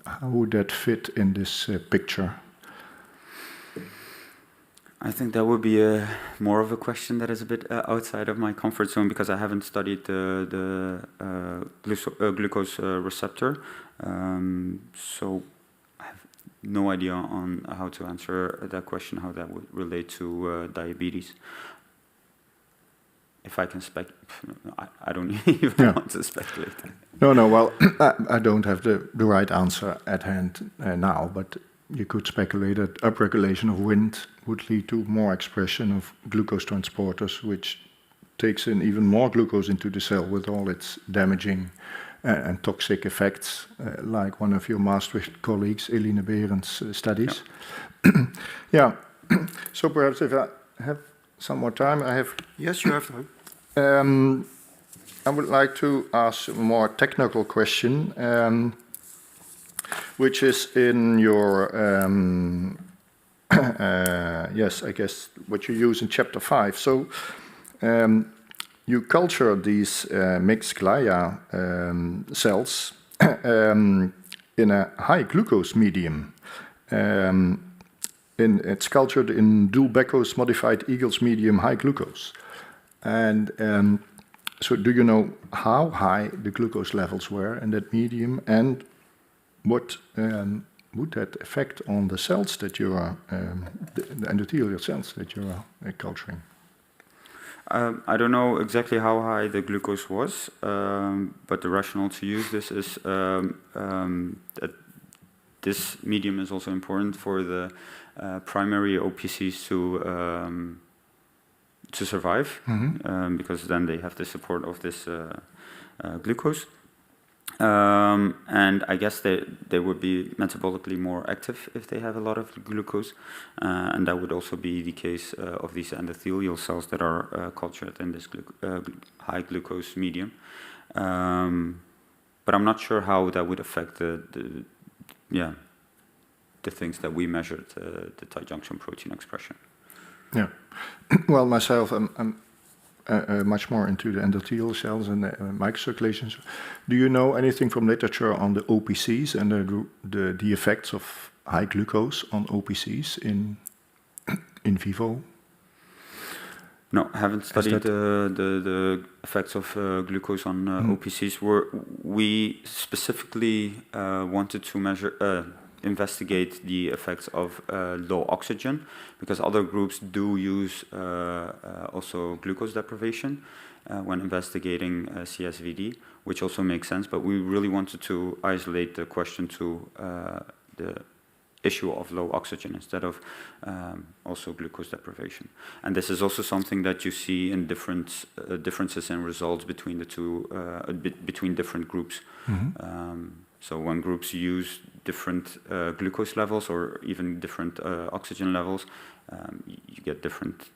How would that fit in this picture? I think that would be more of a question that is a bit outside of my comfort zone, because I haven't studied the glucose receptor. So I have no idea on how to answer that question, how that would relate to diabetes. If I can I don't even want to speculate. No, well, I don't have the right answer at hand now, but you could speculate that upregulation of Wnt would lead to more expression of glucose transporters, which takes in even more glucose into the cell with all its damaging and toxic effects, like one of your Maastricht colleagues, Eline Berend's studies. Yeah. So perhaps if I have some more time, I have... Yes, you have time. I would like to ask a more technical question, which is in your, yes, I guess what you use in chapter 5. So you culture these mixed glia cells in a high glucose medium. It's cultured in Dulbecko's modified Eagles medium high glucose. And so do you know how high the glucose levels were in that medium, and what would that affect on the cells that you are, the endothelial cells that you are culturing? I don't know exactly how high the glucose was, but the rationale to use this is that this medium is also important for the primary OPCs to survive, because then they have the support of this glucose. And I guess they would be metabolically more active if they have a lot of glucose, and that would also be the case of these endothelial cells that are cultured in this high glucose medium. But I'm not sure how that would affect the things that we measured, the tight junction protein expression. Yeah. Well, myself, I'm much more into the endothelial cells and the microcirculations. Do you know anything from literature on the OPCs and the effects of high glucose on OPCs in vivo? No, I haven't studied the effects of glucose on OPCs. We specifically wanted to measure, investigate the effects of low oxygen, because other groups do use also glucose deprivation when investigating CSVD, which also makes sense. But we really wanted to isolate the question to the issue of low oxygen instead of also glucose deprivation. And this is also something that you see in differences in results between the two, between different groups. So when groups use different glucose levels or even different oxygen levels, you get different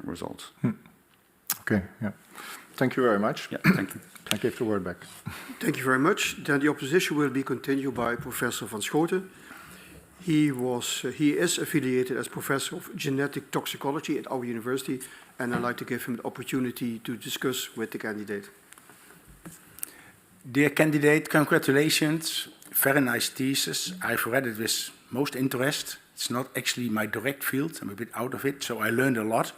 results. Okay, yeah. Thank you very much. Yeah, thank you. I give the word back. Thank you very much. Then the opposition will be continued by Professor van Schoten. He is affiliated as professor of genetic toxicology at our university, and I'd like to give him the opportunity to discuss with the candidate. Dear candidate, congratulations. Very nice thesis. I've read it with most interest. It's not actually my direct field. I'm a bit out of it, so I learned a lot.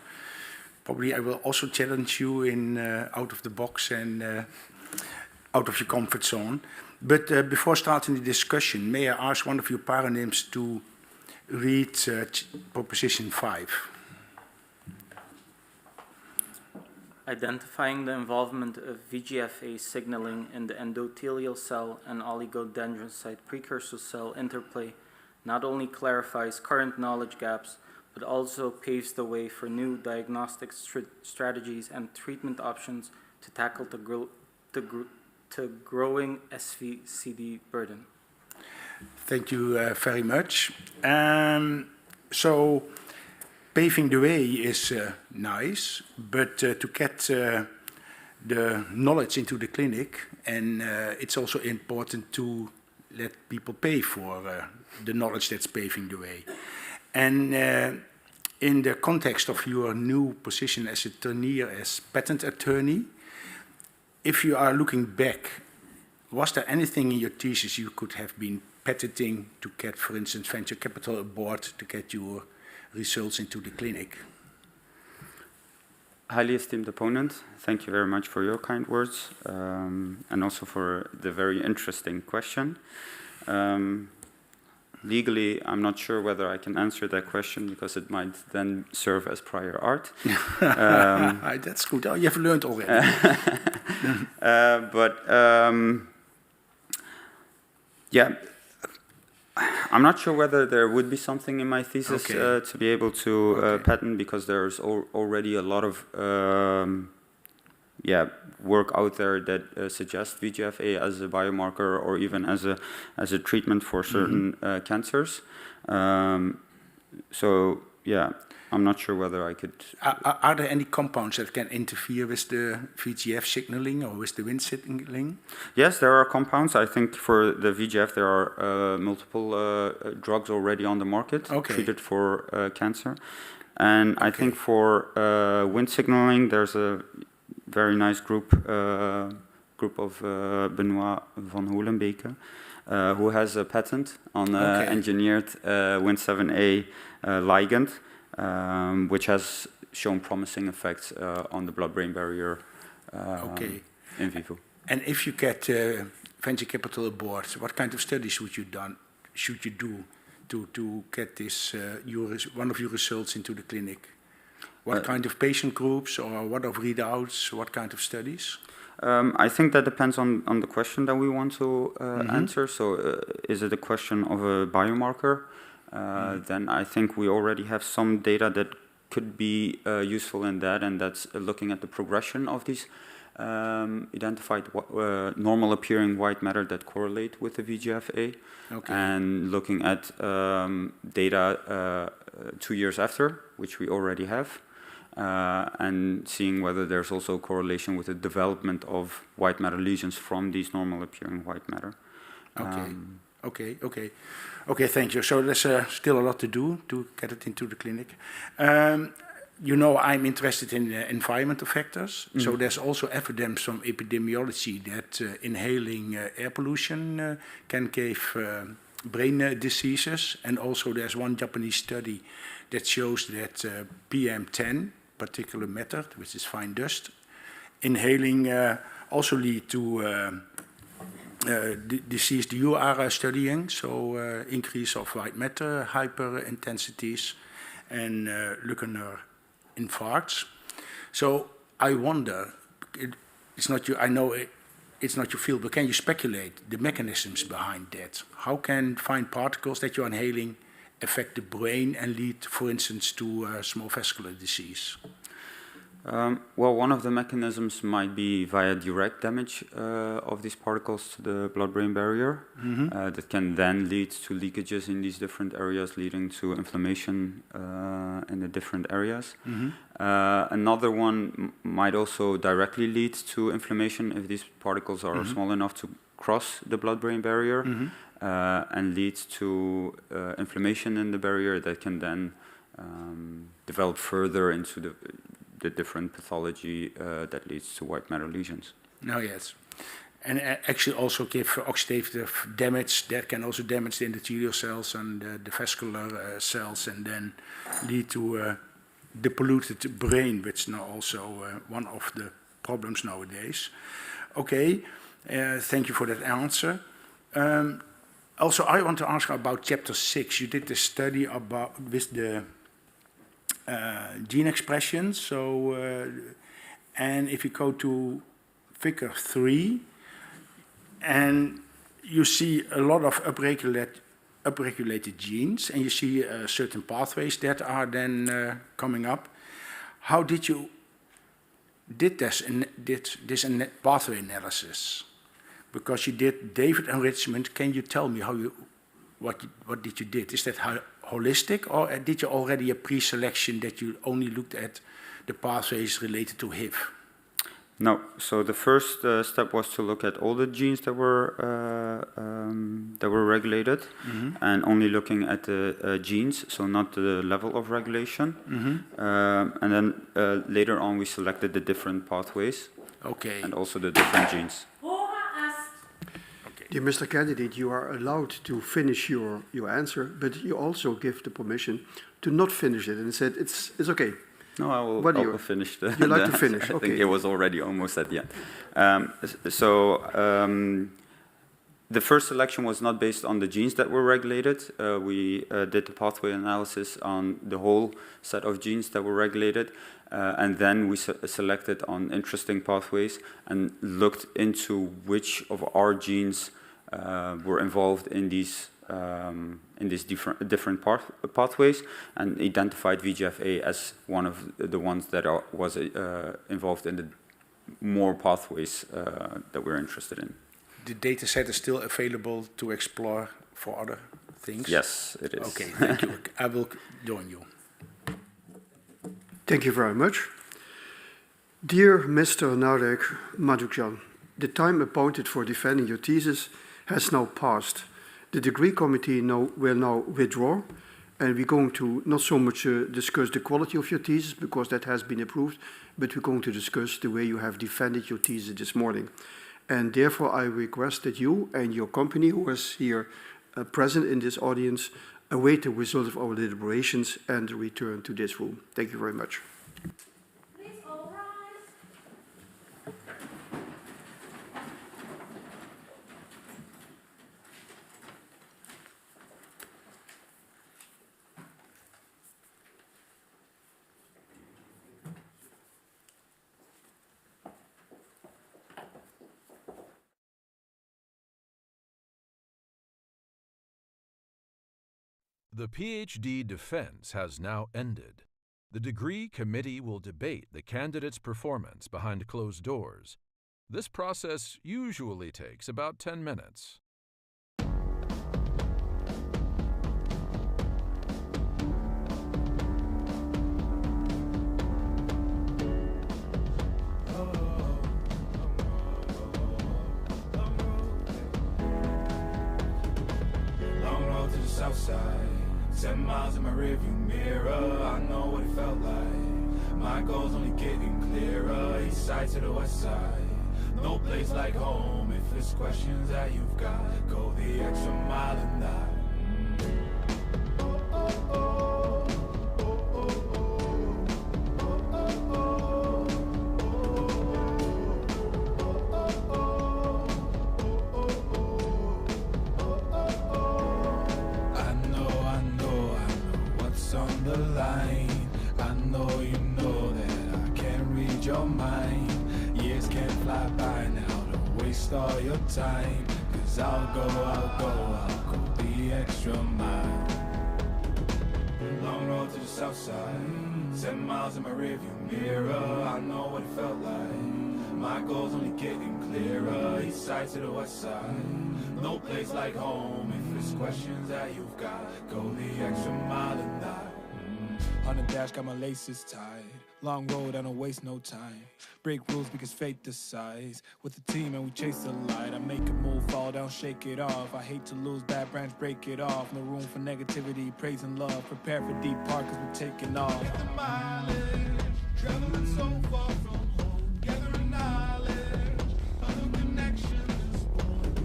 Probably I will also challenge you in out of the box and out of your comfort zone. But before starting the discussion, may I ask one of your paronyms to read Proposition 5? Identifying the involvement of VEGF-A signaling in the endothelial cell and oligodendrocyte precursor cell interplay not only clarifies current knowledge gaps, but also paves the way for new diagnostic strategies and treatment options to tackle the growing SVCD burden. Thank you very much. So, paving the way is nice, but to get the knowledge into the clinic, and it's also important to let people pay for the knowledge that's paving the way. And in the context of your new position as a tenure as patent attorney, if you are looking back, was there anything in your thesis you could have been patenting to get, for instance, venture capital aboard to get your results into the clinic? Highly esteemed opponent, thank you very much for your kind words and also for the very interesting question. Legally, I'm not sure whether I can answer that question because it might then serve as prior art. That's good. Oh, you have learned already. Yeah, I'm not sure whether there would be something in my thesis to be able to patent, because there's already a lot of work out there that suggests VEGF-A as a biomarker or even as a treatment for certain cancers. So yeah, I'm not sure whether I could. Are there any compounds that can interfere with the VEGF signaling or with the Wnt signaling? Yes, there are compounds. I think for the VEGF there are multiple drugs already on the market treated for cancer. And I think for Wnt signaling there's a very nice group of Benoit van Holenbeke, who has a patent on engineered Wnt7a ligand, which has shown promising effects on the blood-brain barrier in vivo. And if you get venture capital aboard, what kind of studies should you do to get this one of your results into the clinic? What kind of patient groups, or what of readouts, what kind of studies? I think that depends on the question that we want to answer. So is it a question of a biomarker? Then I think we already have some data that could be useful in that, and that's looking at the progression of these identified normal appearing white matter that correlate with the VEGF-A, and looking at data 2 years after, which we already have. And seeing whether there's also correlation with the development of white matter lesions from these normal appearing white matter. Okay, thank you. So there's still a lot to do to get it into the clinic. You know, I'm interested in environmental factors. So there's also evidence from epidemiology that inhaling air pollution can give brain diseases. And also there's one Japanese study that shows that PM10, particulate matter, which is fine dust, inhaling also lead to disease you are studying, so increase of white matter, hyperintensities, and Leukener infarcts. So I wonder, it's not your, I know it's not your field, but can you speculate the mechanisms behind that? How can fine particles that you're inhaling affect the brain and lead, for instance, to small vascular disease? Well, one of the mechanisms might be via direct damage of these particles to the blood-brain barrier that can then lead to leakages in these different areas, leading to inflammation in the different areas. Another one might also directly lead to inflammation if these particles are small enough to cross the blood-brain barrier. and leads to inflammation in the barrier that can then develop further into the different pathology that leads to white matter lesions. No, yes. And actually also give oxidative damage that can also damage the endothelial cells and the vascular cells, and then lead to the polluted brain, which is now also one of the problems nowadays. Okay, thank you for that answer. Also, I want to ask about chapter 6. You did the study about with the gene expression. So, and if you go to figure 3, and you see a lot of upregulated genes, and you see certain pathways that are then coming up. How did you did this pathway analysis? Because you did David enrichment. Can you tell me how what did you did? Is that holistic, or did you already a pre-selection that you only looked at the pathways related to HIV? No. So the first step was to look at all the genes that were regulated, and only looking at the genes, so not the level of regulation. And then later on, we selected the different pathways, and also the different genes. Dear Mr. Candidate, you are allowed to finish your answer, but you also give the permission to not finish it, and said it's okay. No, I will finish the. You like to finish? I Okay. think it was already almost at the end. The first selection was not based on the genes that were regulated. We did the pathway analysis on the whole set of genes that were regulated, and then we selected on interesting pathways and looked into which of our genes were involved in these different pathways, and identified VEGF-A as one of the ones that was involved in the more pathways that we're interested in. The data set is still available to explore for other things? Yes, it is. Okay, thank you. I will join you. Thank you very much. Dear Mr. Narek Manukjan, the time appointed for defending your thesis has now passed. The degree committee will now withdraw, and we're going to not so much discuss the quality of your thesis, because that has been approved, but we're going to discuss the way you have defended your thesis this morning. And therefore, I request that you and your company, who is here present in this audience, await the result of our deliberations and return to this room. Thank you very much. Please all rise. The PhD defense has now ended. The degree committee will debate the candidate's performance behind closed doors. This process usually takes about 10 minutes. Long road to the south side. 7 miles in my rearview mirror, I know what it felt like. My goal's only getting clearer, east side to the west side. No place like home, if there's questions that you've got, go the extra mile and that. On the line, I know you know that I can't read your mind. Years can't fly by now, don't waste all your time. Cause I'll go the extra mile. Long road to the south side, 7 miles in my rearview mirror, I know what it felt like. My goal's only getting clearer, east side to the west side. No place like home, if there's questions that you've got, go the extra mile and that. On the dash, got my laces tied. Long road, I don't waste no time. Break rules because fate decides. With the team and we chase the light. I make a move, fall down, shake it off. I hate to lose, bad branch, break it off. No room for negativity, praise and love. Prepare for deep part cause we're taking off. Get the mileage, traveling so far from home. Gathering knowledge, other connections.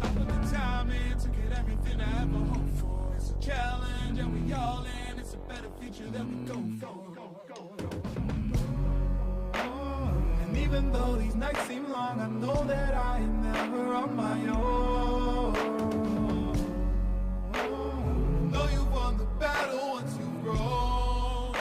I put the time in to get everything I ever hoped for. It's a challenge and we all in. It's a better future that we go for. And even though these nights seem long, I know that I am never on my own. Know you've won the battle once you've grown.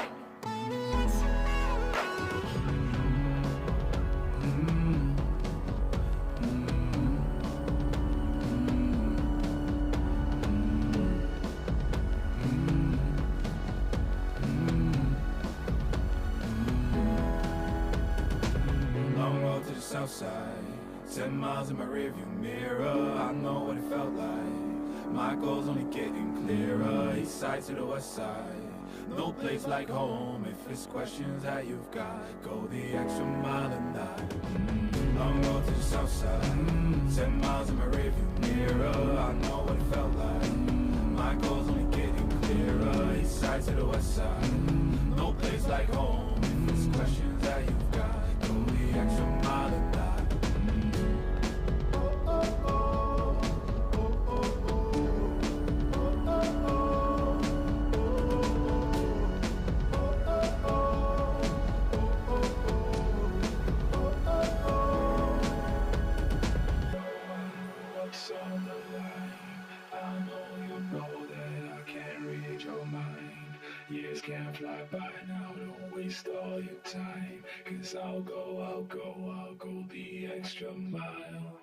Long road to the south side, 10 miles in my rearview mirror. I know what it felt like. My goal's only getting clearer. East side to the west side, no place like home. If it's questions that you've got, go the extra mile and that. Long road to the south side, 10 miles in my rearview mirror. I know what it felt like. My goal's only getting clearer. East side to the west side, no place like home. If it's questions that you've got, go the extra mile and that. What's on the line? I know you know that I can't read your mind. Years can't fly by now, don't waste all your time. Cause I'll go the extra mile.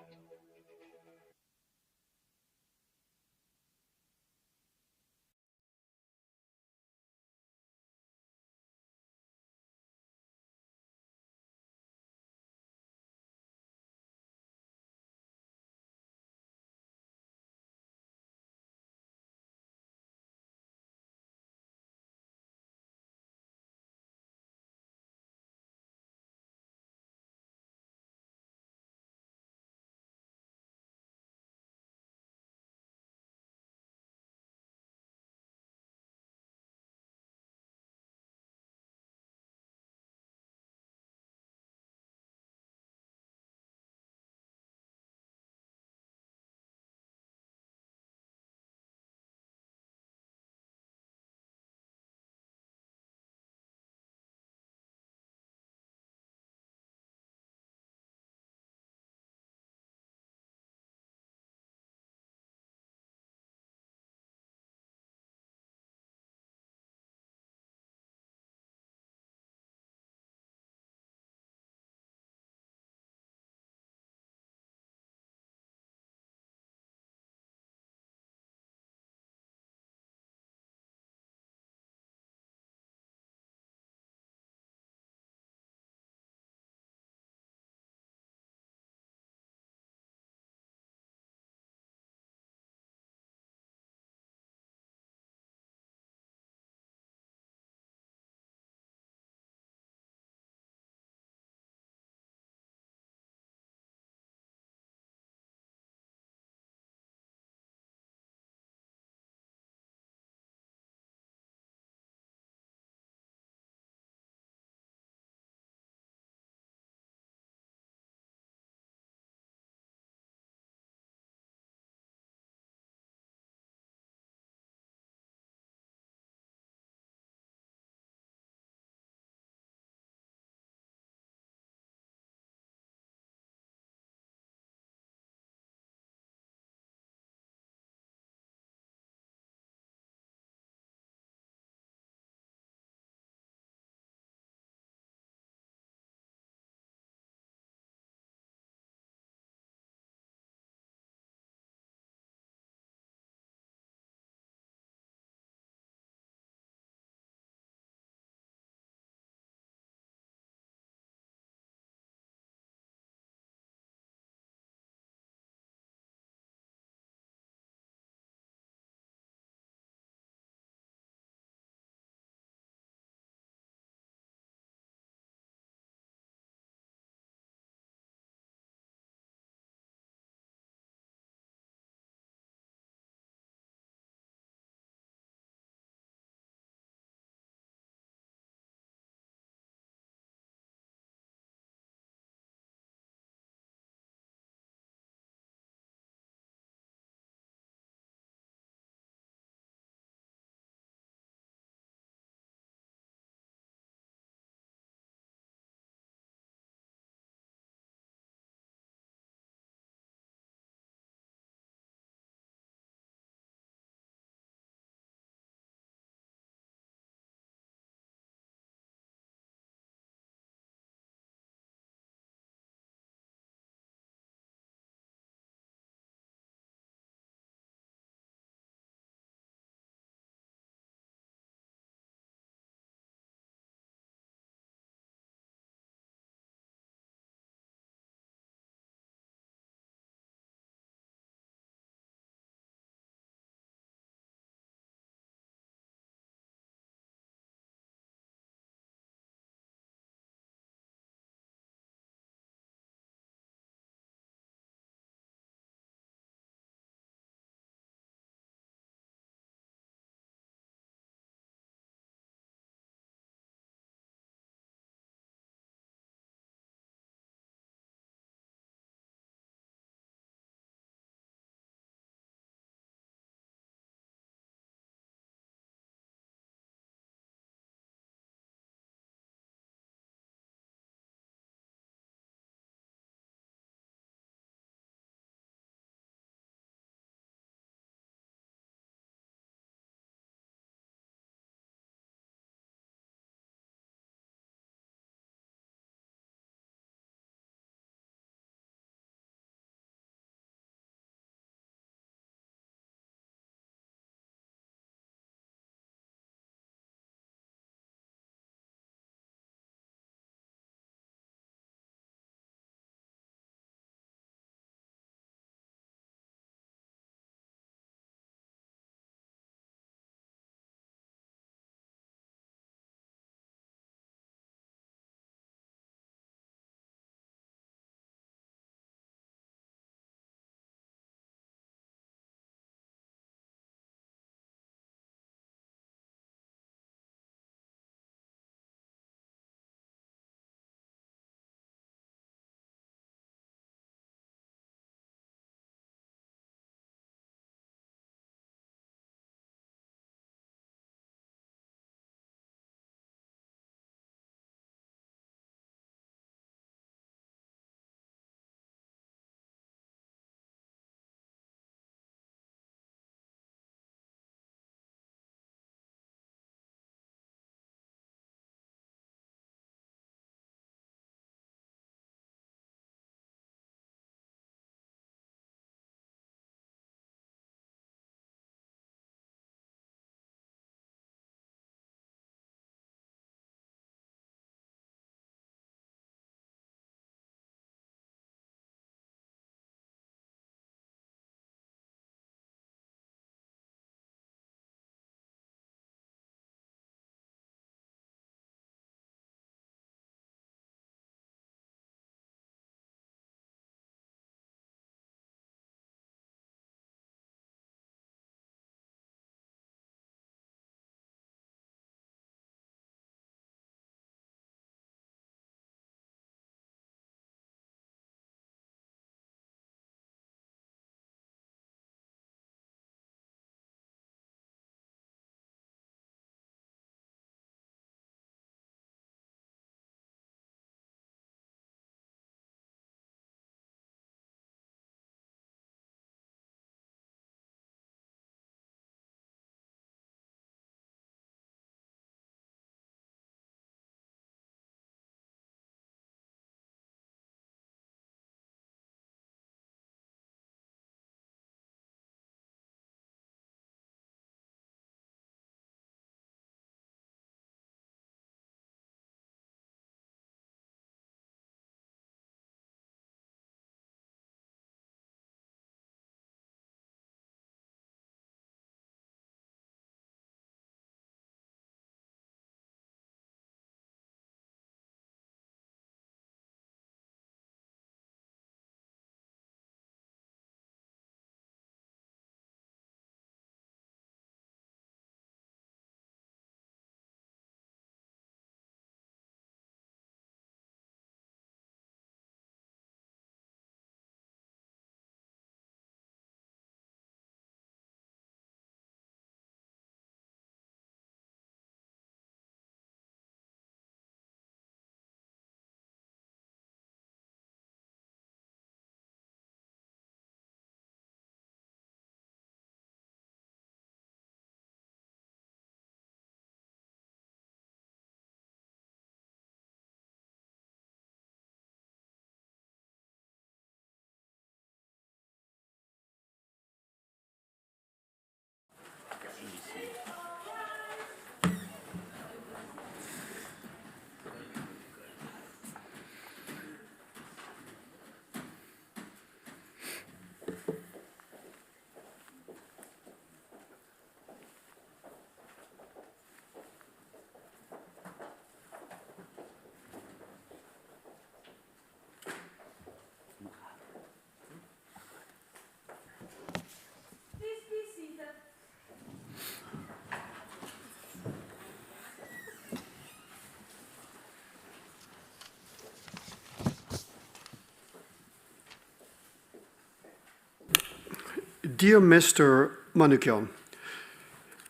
Dear Mr. Manukjan,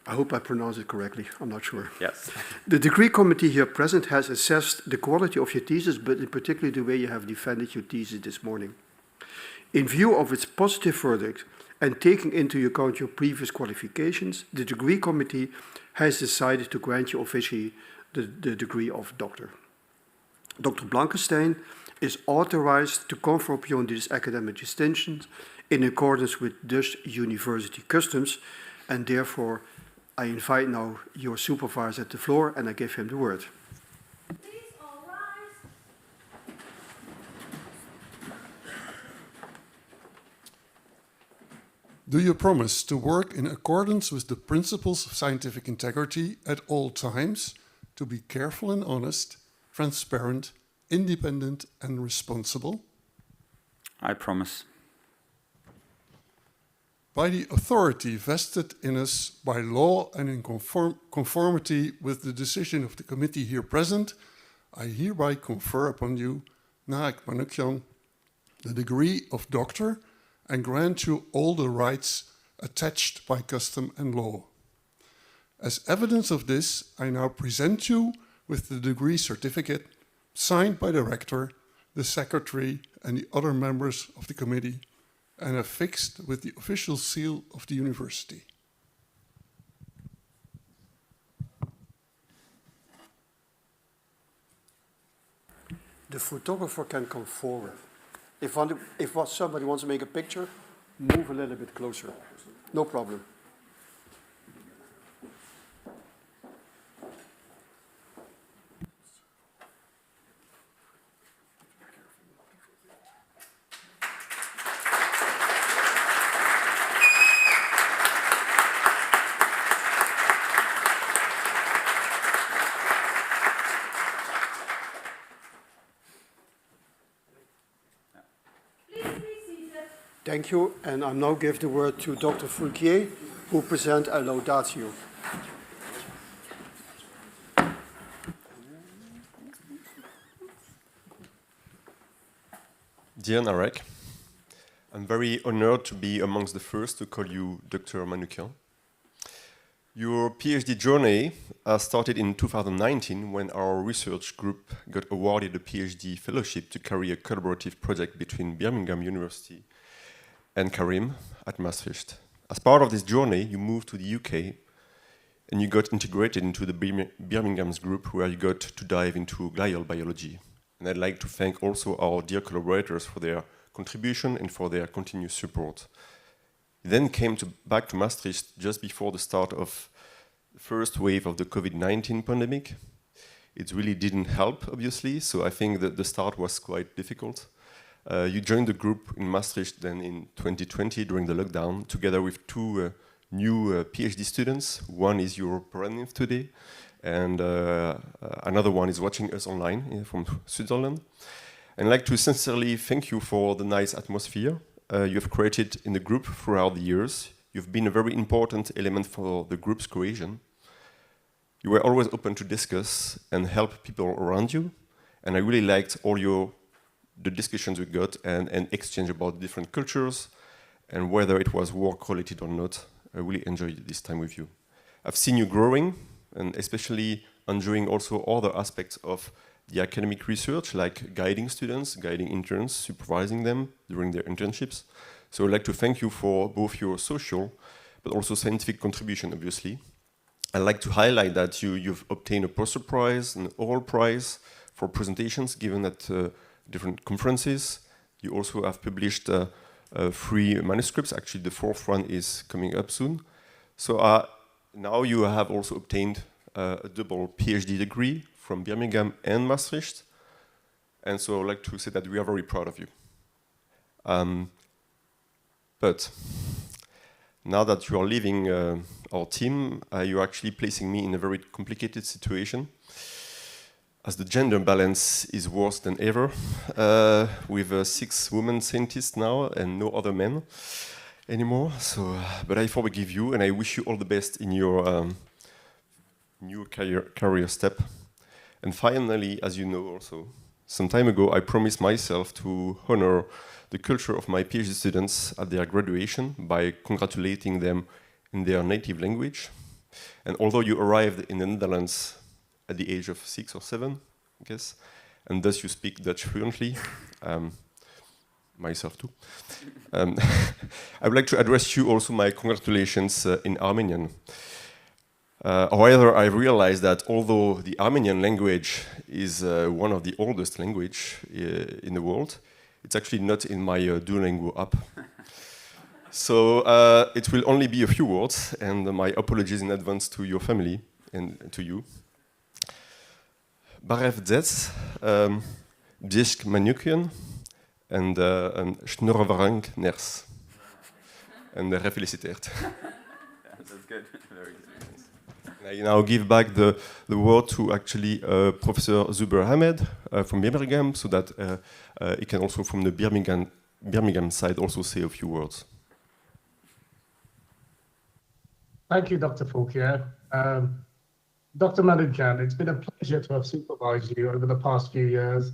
I hope I pronounced it correctly, I'm not sure. Yes. The degree committee here present has assessed the quality of your thesis, but in particular the way you have defended your thesis this morning. In view of its positive verdict and taking into account your previous qualifications, the degree committee has decided to grant you officially the degree of doctor. Dr. Blankenstein is authorized to confer upon these academic distinctions in accordance with Dutch university customs, and therefore I invite now your supervisor at the floor and I give him the word. Please all rise. Do you promise to work in accordance with the principles of scientific integrity at all times, to be careful and honest, transparent, independent and responsible? I promise. By the authority vested in us by law and in conformity with the decision of the committee here present, I hereby confer upon you, Narek Manukjan, the degree of doctor and grant you all the rights attached by custom and law. As evidence of this, I now present you with the degree certificate signed by the rector, the secretary and the other members of the committee, and affixed with the official seal of the university. The photographer can come forward. If somebody wants to make a picture, move a little bit closer. No problem. Thank you, and I now give the word to Dr. Foulquier, who present a laudatio. Dear Narek, I'm very honored to be amongst the first to call you Dr. Manukjan. Your PhD journey started in 2019 when our research group got awarded a PhD fellowship to carry a collaborative project between Birmingham University and Karim at Maastricht. As part of this journey, you moved to the UK and you got integrated into the Birmingham's group where you got to dive into glial biology. And I'd like to thank also our dear collaborators for their contribution and for their continuous support. You then came back to Maastricht just before the start of the first wave of the COVID-19 pandemic. It really didn't help, obviously, so I think that the start was quite difficult. You joined the group in Maastricht then in 2020 during the lockdown, together with two new PhD students. One is your parent today, and another one is watching us online from Switzerland. And I'd like to sincerely thank you for the nice atmosphere you have created in the group throughout the years. You've been a very important element for the group's cohesion. You were always open to discuss and help people around you, and I really liked all the discussions we got and exchange about different cultures and whether it was work-related or not. I really enjoyed this time with you. I've seen you growing and especially enjoying also other aspects of the academic research, like guiding students, guiding interns, supervising them during their internships. So I'd like to thank you for both your social but also scientific contribution, obviously. I'd like to highlight that you've obtained a poster prize, an oral prize for presentations given at different conferences. You also have published 3 manuscripts. Actually, the 4th one is coming up soon. So now you have also obtained a double PhD degree from Birmingham and Maastricht. And so I'd like to say that we are very proud of you. But now that you are leaving our team, you're actually placing me in a very complicated situation, as the gender balance is worse than ever, with 6 women scientists now and no other men anymore. So, but I forgive you and I wish you all the best in your new career step. And finally, as you know also, some time ago, I promised myself to honor the culture of my PhD students at their graduation by congratulating them in their native language. And although you arrived in the Netherlands at the age of 6 or 7, I guess, and thus you speak Dutch fluently, myself too, I would like to address you also my congratulations in Armenian. However, I realized that although the Armenian language is one of the oldest languages in the world, it's actually not in my Duolingo app. So it will only be a few words, and my apologies in advance to your family and to you. Barev Dzets, Bjesk Manukjan, and Schnorrevarang Ners. En gefeliciteerd. That's good. Very good. I now give back the word to actually Professor Zuber Ahmed from Birmingham, so that he can also from the Birmingham side also say a few words. Thank you, Dr. Foulquier. Dr. Manukjan, it's been a pleasure to have supervised you over the past few years.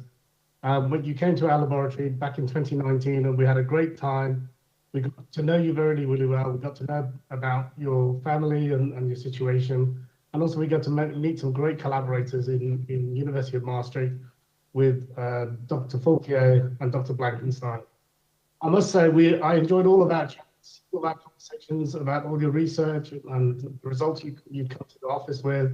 When you came to our laboratory back in 2019, and we had a great time. We got to know you really, really well. We got to know about your family and your situation. And also we got to meet some great collaborators in University of Maastricht with Dr. Foulquier and Dr. Blankenstein. I must say, I enjoyed all of our chats, all of our conversations about all your research and the results you come to the office with.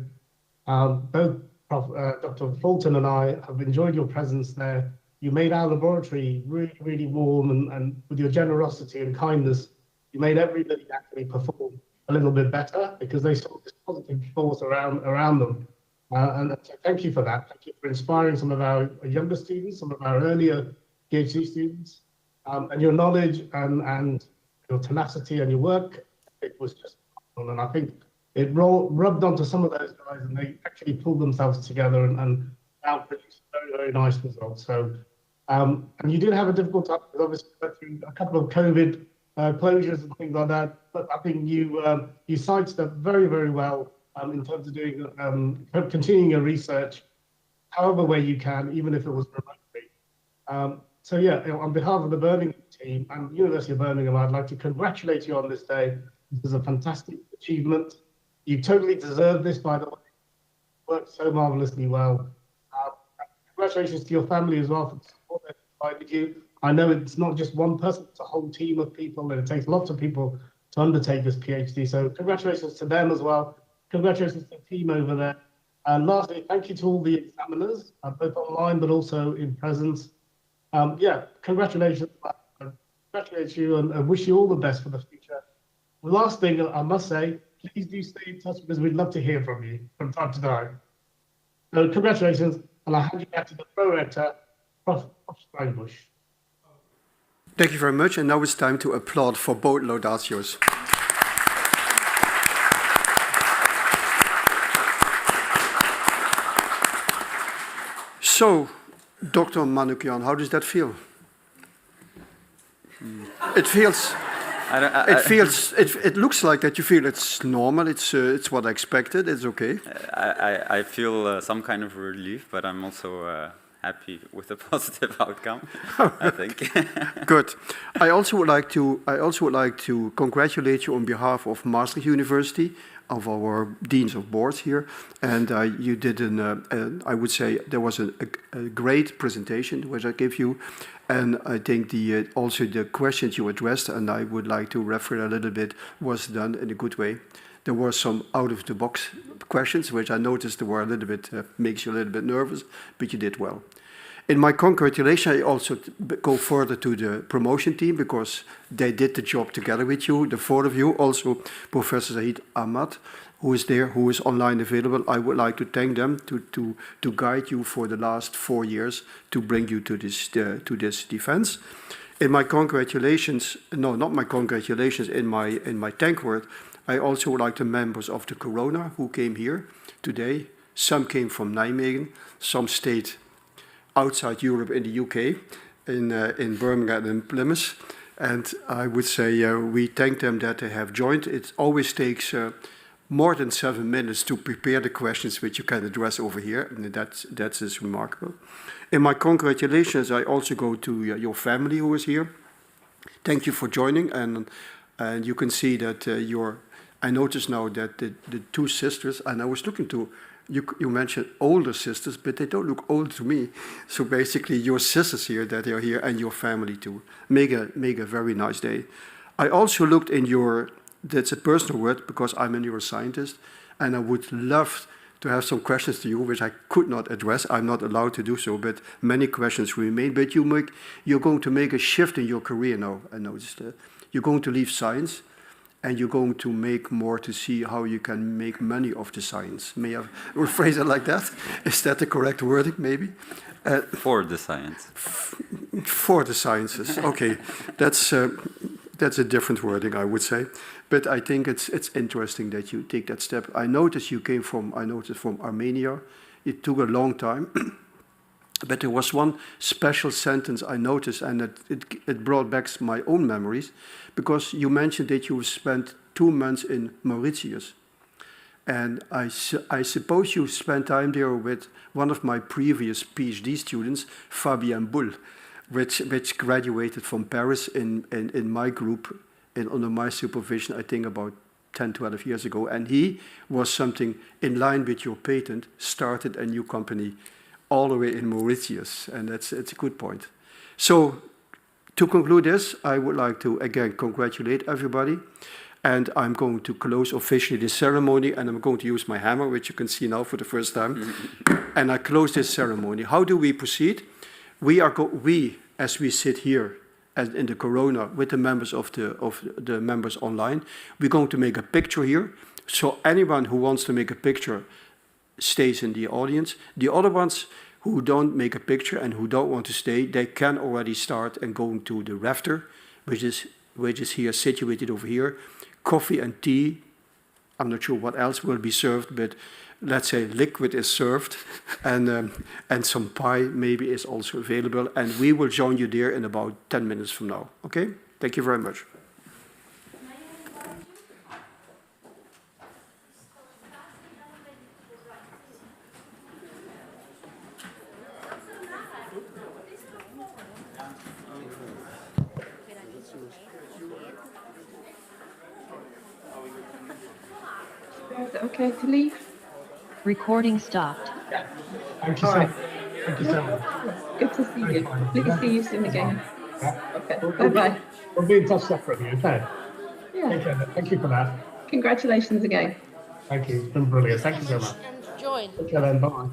Both Dr. Fulton and I have enjoyed your presence there. You made our laboratory really, really warm, and with your generosity and kindness, you made everybody actually perform a little bit better because they saw this positive force around them. And so thank you for that. Thank you for inspiring some of our younger students, some of our earlier PhD students, and your knowledge and your tenacity and your work. It was just phenomenal, and I think it rubbed onto some of those guys, and they actually pulled themselves together and now produced very, very nice results. So, and you did have a difficult time because obviously you went through a couple of COVID closures and things like that. But I think you sidestepped very, very well in terms of doing continuing your research, however way you can, even if it was remotely. So yeah, on behalf of the Birmingham team and University of Birmingham, I'd like to congratulate you on this day. This is a fantastic achievement. You totally deserve this, by the way. You worked so marvelously well. Congratulations to your family as well for the support they provided you. I know it's not just one person, it's a whole team of people, and it takes lots of people to undertake this PhD. So congratulations to them as well. Congratulations to the team over there. And lastly, thank you to all the examiners, both online but also in presence. Yeah, congratulations. Congratulate you and wish you all the best for the future. The last thing I must say, please do stay in touch because we'd love to hear from you from time to time. So congratulations, and I'll hand you back to the pro-rector, Prof. Steinbusch. Thank you very much, and now it's time to applaud for both laudatios. So, Dr. Manukjan, how does that feel? It feels. It looks like that you feel it's normal. It's what I expected. It's okay. I feel some kind of relief, but I'm also happy with the positive outcome. I think. Good. I also would like to congratulate you on behalf of Maastricht University, of our deans of boards here, and you did I would say there was a great presentation which I gave you, and I think also the questions you addressed, and I would like to refer a little bit, was done in a good way. There were some out-of-the-box questions which I noticed were a little bit makes you a little bit nervous, but you did well. In my congratulations, I also go further to the promotion team because they did the job together with you, the four of you. Also, Professor Zahid Ahmad, who is there, who is online available. I would like to thank them to guide you for the last 4 years to bring you to this defense. In my congratulations, no, not my congratulations. In my thank word, I also would like the members of the Corona who came here today. Some came from Nijmegen, some stayed outside Europe in the UK, in Birmingham and Plymouth. And I would say we thank them that they have joined. It always takes more than 7 minutes to prepare the questions which you can address over here, and that is remarkable. In my congratulations, I also go to your family who is here. Thank you for joining, and you can see that I notice now that the two sisters, and I was looking to, you mentioned older sisters, but they don't look old to me. So basically your sisters here that are here and your family too. Make a very nice day. I also looked in your, that's a personal word because I'm a neuroscientist, and I would love to have some questions to you, which I could not address. I'm not allowed to do so, but many questions remain. But you're going to make a shift in your career now, I noticed. You're going to leave science, and you're going to make more to see how you can make money of the science. May I rephrase it like that? Is that the correct wording, maybe? For the science. For the sciences, okay. That's a different wording, I would say. But I think it's interesting that you take that step. I noticed you came from Armenia. It took a long time. But there was one special sentence I noticed, and it brought back my own memories, because you mentioned that you spent 2 months in Mauritius. And I suppose you spent time there with one of my previous PhD students, Fabien Bull, which graduated from Paris in my group, under my supervision, I think about 10, 12 years ago. And he was something in line with your patent, started a new company all the way in Mauritius, and it's a good point. So, to conclude this, I would like to again congratulate everybody, and I'm going to close officially this ceremony, and I'm going to use my hammer, which you can see now for the first time, and I close this ceremony. How do we proceed? We, as we sit here in the Corona with the members of the members online, we're going to make a picture here. So anyone who wants to make a picture stays in the audience. The other ones who don't make a picture and who don't want to stay, they can already start and go to the rafter, which is here, situated over here. Coffee and tea. I'm not sure what else will be served, but let's say liquid is served, and some pie maybe is also available. And we will join you there in about 10 minutes from now. Okay? Thank you very much. Is it okay to leave? Recording stopped. Thank you, sir. Thank you so much. Good to see you. Please see you soon again. Okay. Bye-bye. We'll be in touch separately, okay? Yeah. Take care. Thank you for that. Congratulations again. Thank you. It's been brilliant. Thank you so much. And join. Okay then, bye.